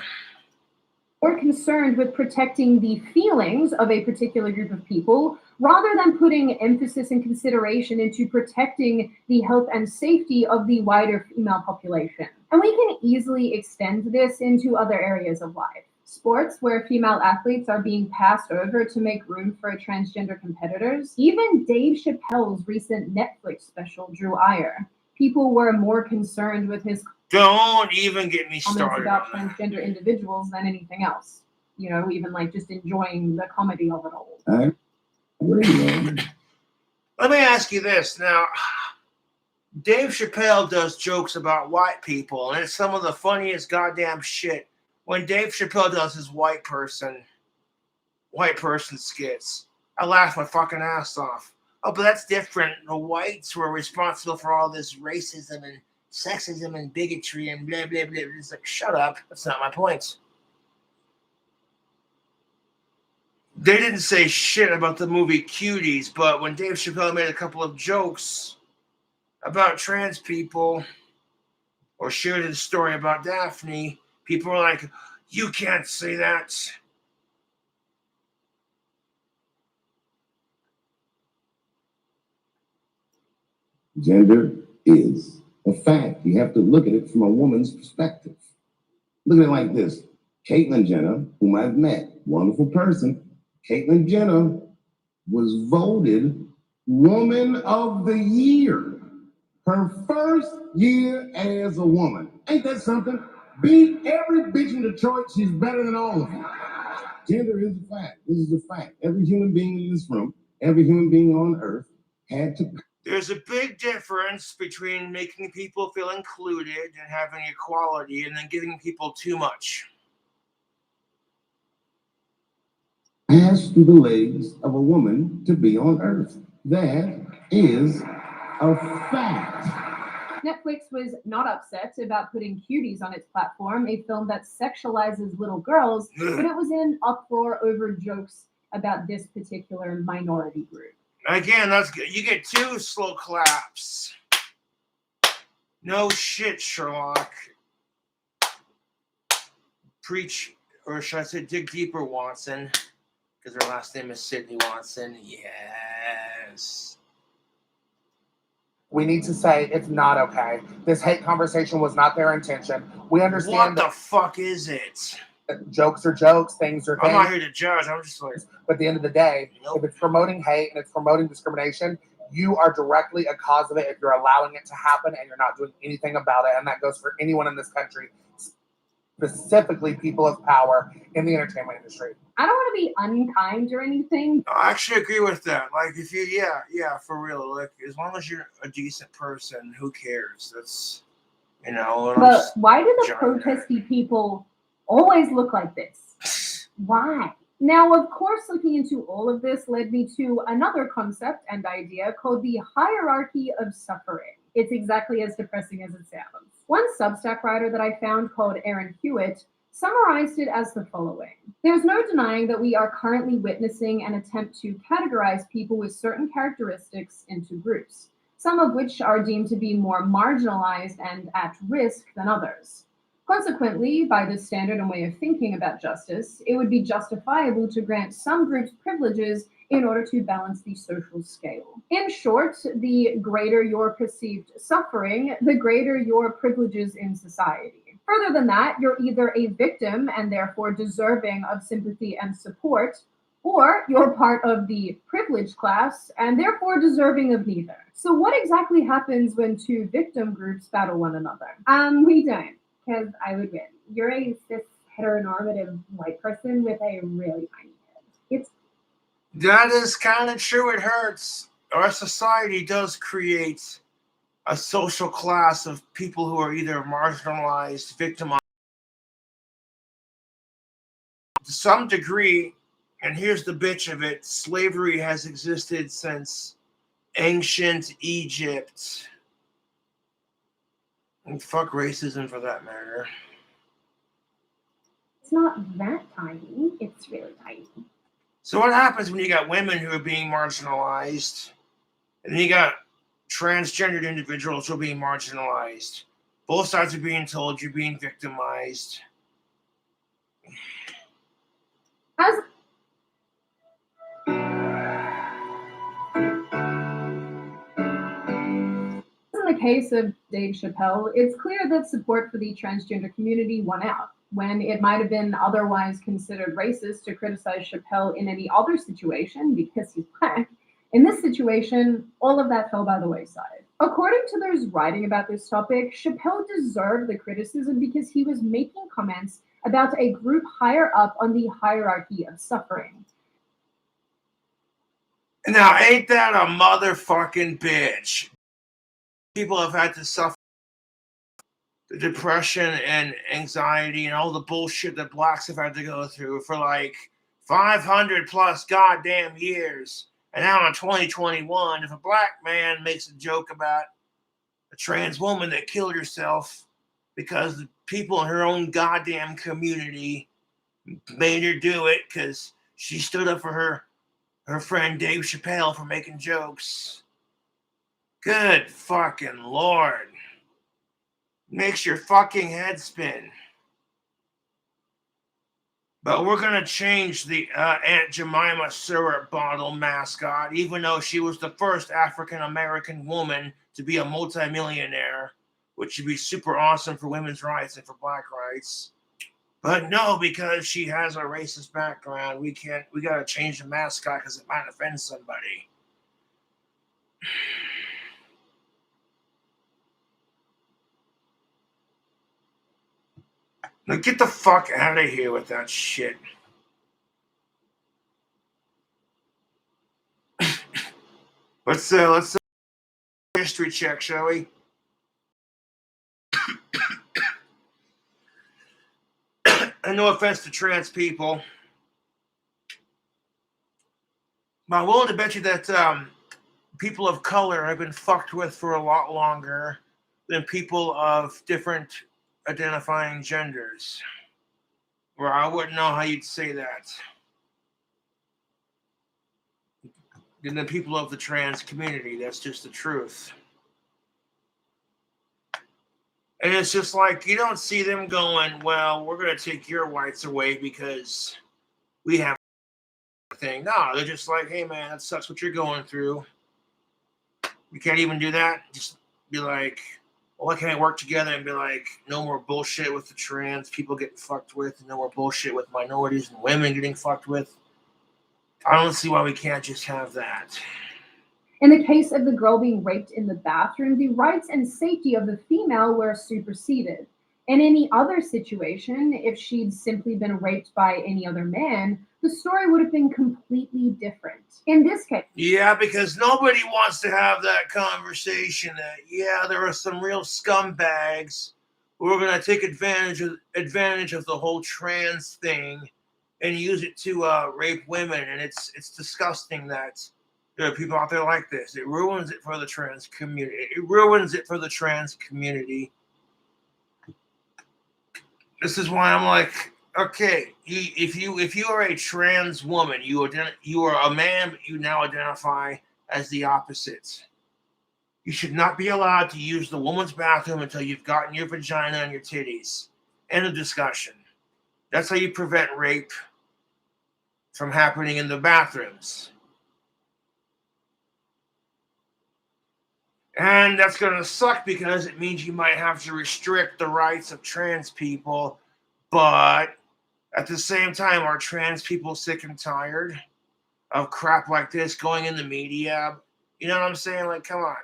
More concerned with protecting the feelings of a particular group of people rather than putting emphasis and consideration into protecting the health and safety of the wider female population. And we can easily extend this into other areas of life. Sports where female athletes are being passed over to make room for transgender competitors. Even Dave Chappelle's recent Netflix special drew ire. People were more concerned with his Don't even get me comments started about on that. transgender individuals than anything else. Even like just enjoying the comedy of it all. Let me ask you this now. Dave Chappelle does jokes about white people, and it's some of the funniest goddamn shit. When Dave Chappelle does his white person skits, I laugh my fucking ass off. Oh, but that's different. The whites were responsible for all this racism and sexism and bigotry and blah, blah, blah. It's like, shut up. That's not my point. They didn't say shit about the movie Cuties, but when Dave Chappelle made a couple of jokes about trans people or shared a story about Daphne, people were like, you can't say that. Gender is a fact. You have to look at it from a woman's perspective. Look at it like this. Caitlyn Jenner, whom I've met, wonderful person. Caitlyn Jenner was voted Woman of the Year. Her first year as a woman. Ain't that something? Beat every bitch in Detroit. She's better than all of them. Gender is a fact. This is a fact. Every human being in this room, every human being on earth had to... There's a big difference between making people feel included and having equality and then giving people too much. Pass through the legs of a woman to be on earth. That is a fact. Netflix was not upset about putting Cuties on its platform, a film that sexualizes little girls, but it was in uproar over jokes about this particular minority group. Again, that's good. You get 2 slow claps. No shit, Sherlock. Preach, or should I say dig deeper, Watson, because her last name is Sydney Watson. Yes. We need to say it's not okay. This hate conversation was not their intention. We understand What the fuck is it? Jokes are jokes, things are things. I'm not here to judge. I'm just like... But at the end of the day, Nope. if it's promoting hate and it's promoting discrimination, you are directly a cause of it if you're allowing it to happen and you're not doing anything about it. And that goes for anyone in this country, specifically people of power in the entertainment industry. I don't want to be unkind or anything. I actually agree with that. Like, if you, yeah, for real. Like, as long as you're a decent person, who cares? That's, But why do the protesty people always look like this? Why? Now, of course, looking into all of this led me to another concept and idea called the hierarchy of suffering. It's exactly as depressing as it sounds. One Substack writer that I found called Aaron Hewitt summarized it as the following. There's no denying that we are currently witnessing an attempt to categorize people with certain characteristics into groups, some of which are deemed to be more marginalized and at risk than others. Consequently, by this standard and way of thinking about justice, it would be justifiable to grant some groups privileges in order to balance the social scale. In short, the greater your perceived suffering, the greater your privileges in society. Further than that, you're either a victim and therefore deserving of sympathy and support, or you're part of the privileged class and therefore deserving of neither. So what exactly happens when two victim groups battle one another? We don't, because I would win. You're a cis heteronormative white person with a really tiny head. That is kind of true. It hurts. Our society does create a social class of people who are either marginalized, victimized to some degree. And here's the bitch of it: slavery has existed since ancient Egypt. And fuck racism for that matter. It's not that tiny. It's really tiny. So what happens when you got women who are being marginalized, and then you got transgendered individuals who are being marginalized? Both sides are being told you're being victimized. As in the case of Dave Chappelle, it's clear that support for the transgender community won out, when it might have been otherwise considered racist to criticize Chappelle in any other situation because he's black. In this situation, all of that fell by the wayside. According to those writing about this topic, Chappelle deserved the criticism because he was making comments about a group higher up on the hierarchy of suffering. Now, ain't that a motherfucking bitch? People have had to suffer the depression and anxiety and all the bullshit that blacks have had to go through for like 500 plus goddamn years. And now in 2021, if a black man makes a joke about a trans woman that killed herself because the people in her own goddamn community made her do it because she stood up for her friend Dave Chappelle for making jokes. Good fucking Lord. Makes your fucking head spin. But we're going to change the Aunt Jemima syrup bottle mascot, even though she was the first African-American woman to be a multimillionaire, which would be super awesome for women's rights and for black rights. But no, because she has a racist background, we got to change the mascot because it might offend somebody. Now get the fuck out of here with that shit. Let's history check, shall we? And no offense to trans people, but I'm willing to bet you that people of color have been fucked with for a lot longer than people of different identifying genders. Or I wouldn't know how you'd say that. Than the people of the trans community. That's just the truth. And it's just like, you don't see them going, well, we're going to take your whites away because we have a thing. No, they're just like, hey, man, that sucks what you're going through. You can't even do that. Just be like, well, why can't we work together and be like, no more bullshit with the trans people getting fucked with, and no more bullshit with minorities and women getting fucked with. I don't see why we can't just have that. In the case of the girl being raped in the bathroom, the rights and safety of the female were superseded. In any other situation, if she'd simply been raped by any other man, the story would have been completely different. In this case, yeah, because nobody wants to have that conversation that, yeah, there are some real scumbags who are going to take advantage of the whole trans thing and use it to rape women, and it's disgusting that there are people out there like this. It ruins it for the trans community. It ruins it for the trans community. This is why I'm like, okay, if you are a trans woman, you are a man, but you now identify as the opposite. You should not be allowed to use the woman's bathroom until you've gotten your vagina and your titties. End of discussion. That's how you prevent rape from happening in the bathrooms. And that's going to suck because it means you might have to restrict the rights of trans people. But at the same time, are trans people sick and tired of crap like this going in the media? You know what I'm saying? Like, come on.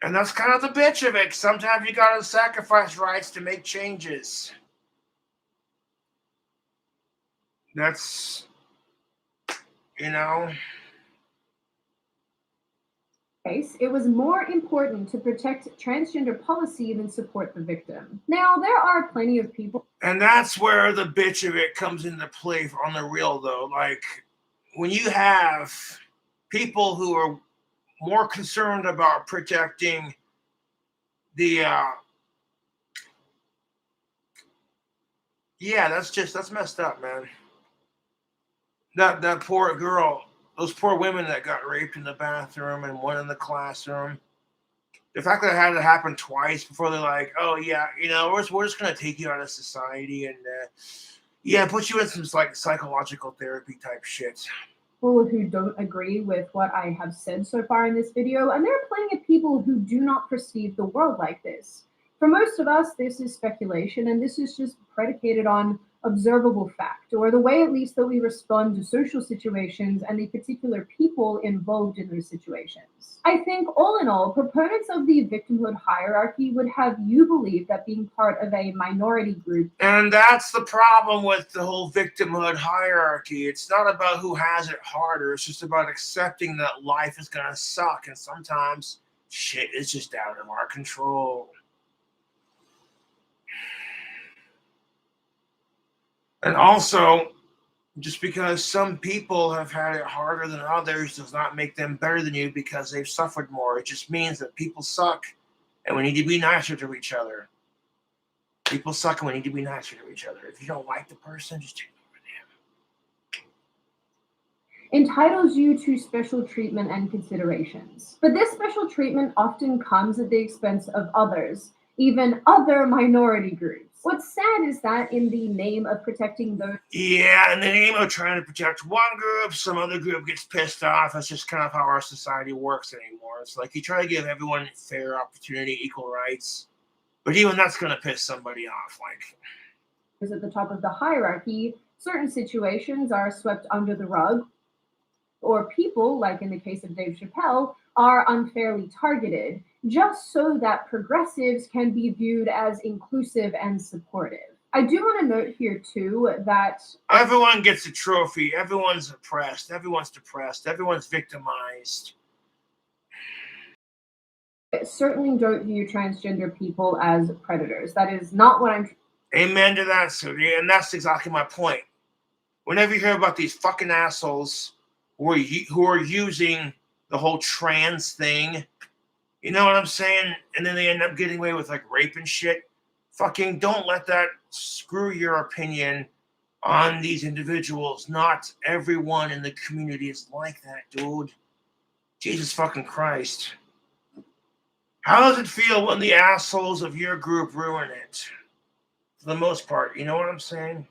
And that's kind of the bitch of it. Sometimes you got to sacrifice rights to make changes. That's, you know. It was more important to protect transgender policy than support the victim. Now, there are plenty of people. And that's where the bitch of it comes into play on the real, though. Like, when you have people who are more concerned about protecting the, that's messed up, man. That poor girl, those poor women that got raped in the bathroom and one in the classroom. The fact that it had to happen twice before they're like, oh yeah, you know, we're just gonna take you out of society and put you in some like psychological therapy type shit. People who don't agree with what I have said so far in this video, and there are plenty of people who do not perceive the world like this. For most of us, this is speculation, and this is just predicated on observable fact, or the way at least that we respond to social situations and the particular people involved in those situations. I think all in all, proponents of the victimhood hierarchy would have you believe that being part of a minority group. And that's the problem with the whole victimhood hierarchy. It's not about who has it harder. It's just about accepting that life is going to suck. And sometimes shit is just out of our control. And also, just because some people have had it harder than others does not make them better than you because they've suffered more. It just means that people suck and we need to be nicer to each other. People suck and we need to be nicer to each other. If you don't like the person, just ignore them. Entitles you to special treatment and considerations. But this special treatment often comes at the expense of others, even other minority groups. What's sad is that in the name of protecting those... Yeah, in the name of trying to protect one group, some other group gets pissed off. That's just kind of how our society works anymore. It's like you try to give everyone fair opportunity, equal rights, but even that's going to piss somebody off. Like, at the top of the hierarchy, certain situations are swept under the rug, or people, like in the case of Dave Chappelle, are unfairly targeted, just so that progressives can be viewed as inclusive and supportive. I do want to note here, too, that everyone gets a trophy, everyone's oppressed, everyone's depressed, everyone's victimized. I certainly don't view transgender people as predators. That is not what I'm... Amen to that, Sudi, and that's exactly my point. Whenever you hear about these fucking assholes who are using the whole trans thing, you know what I'm saying? And then they end up getting away with like rape and shit. Fucking don't let that screw your opinion on these individuals. Not everyone in the community is like that, dude. Jesus fucking Christ. How does it feel when the assholes of your group ruin it? For the most part, you know what I'm saying?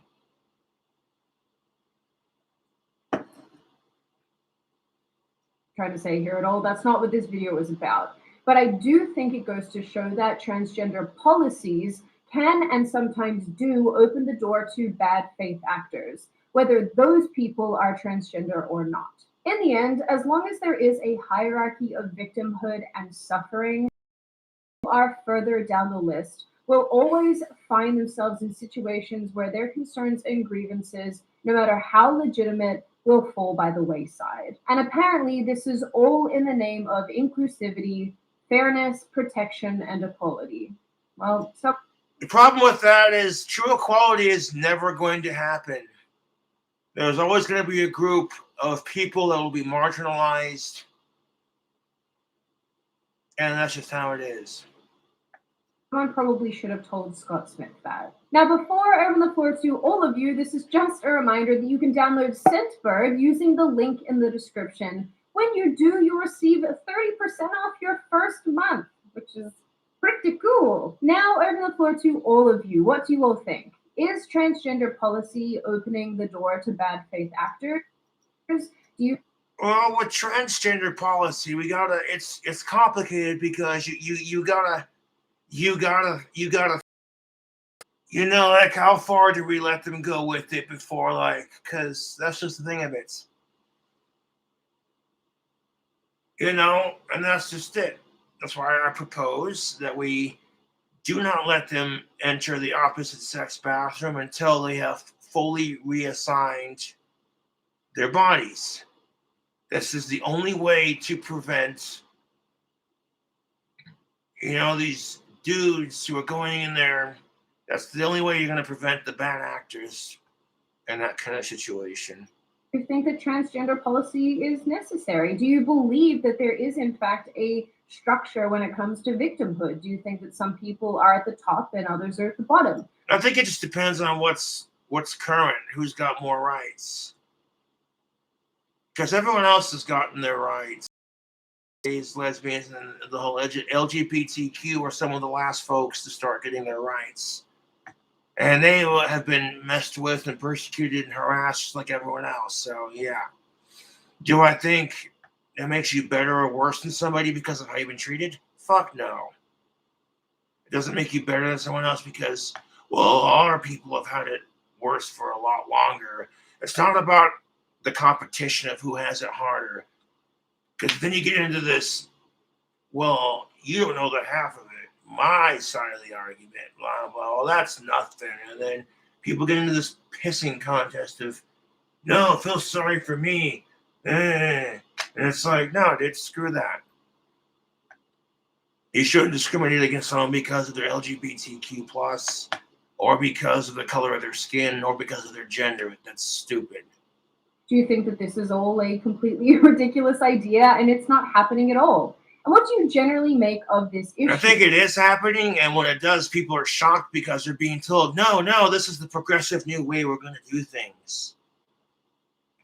Trying to say here at all, that's not what this video is about. But I do think it goes to show that transgender policies can and sometimes do open the door to bad faith actors, whether those people are transgender or not. In the end, as long as there is a hierarchy of victimhood and suffering, who are further down the list will always find themselves in situations where their concerns and grievances, no matter how legitimate, will fall by the wayside. And apparently this is all in the name of inclusivity, fairness, protection, and equality. Well, so... The problem with that is true equality is never going to happen. There's always going to be a group of people that will be marginalized, and that's just how it is. Someone probably should have told Scott Smith that. Now, before I open the floor to all of you, this is just a reminder that you can download Scentbird using the link in the description. When you do, you'll receive 30% off your first month, which is pretty cool. Now, I open the floor to all of you. What do you all think? Is transgender policy opening the door to bad faith actors? Do you? Well, with transgender policy, we gotta. It's complicated because you gotta. You know, like, how far do we let them go with it before, like, because that's just the thing of it. You know, and that's just it. That's why I propose that we do not let them enter the opposite sex bathroom until they have fully reassigned their bodies. This is the only way to prevent, these dudes who are going in there. That's the only way you're going to prevent the bad actors in that kind of situation. Do you think that transgender policy is necessary? Do you believe that there is, in fact, a structure when it comes to victimhood? Do you think that some people are at the top and others are at the bottom? I think it just depends on what's current, who's got more rights. Because everyone else has gotten their rights. Gays, lesbians, and the whole LGBTQ are some of the last folks to start getting their rights. And they have been messed with and persecuted and harassed like everyone else. So, yeah. Do I think it makes you better or worse than somebody because of how you've been treated? Fuck no. It doesn't make you better than someone else because, well, our people have had it worse for a lot longer. It's not about the competition of who has it harder. Because then you get into this, well, you don't know the half of it. My side of the argument, blah, blah, well, that's nothing. And then people get into this pissing contest of, no, feel sorry for me. And it's like, no, dude, screw that. You shouldn't discriminate against someone because of their LGBTQ plus, or because of the color of their skin, or because of their gender. That's stupid. Do you think that this is all a completely ridiculous idea and it's not happening at all? And what do you generally make of this issue? I think it is happening, and when it does, people are shocked because they're being told, no, this is the progressive new way we're going to do things.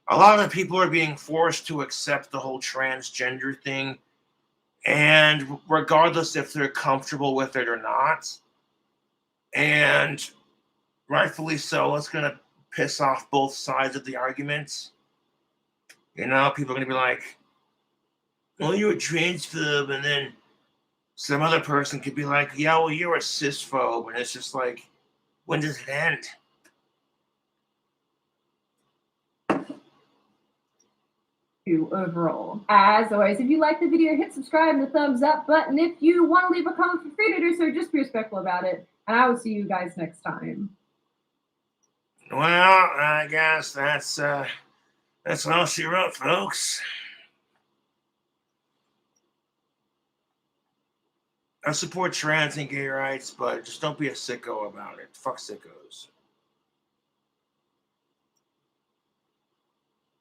A lot of people are being forced to accept the whole transgender thing, and regardless if they're comfortable with it or not, and rightfully so, it's going to piss off both sides of the argument. People are going to be like, well, you're a transphobe, and then some other person could be like, yeah, well, you're a cisphobe, and it's just like, when does it end? Overall. As always, if you like the video, hit subscribe and the thumbs up button. If you want to leave a comment, feel free to do so. Just be respectful about it. And I will see you guys next time. Well, I guess that's all she wrote, folks. I support trans and gay rights, but just don't be a sicko about it. Fuck sickos.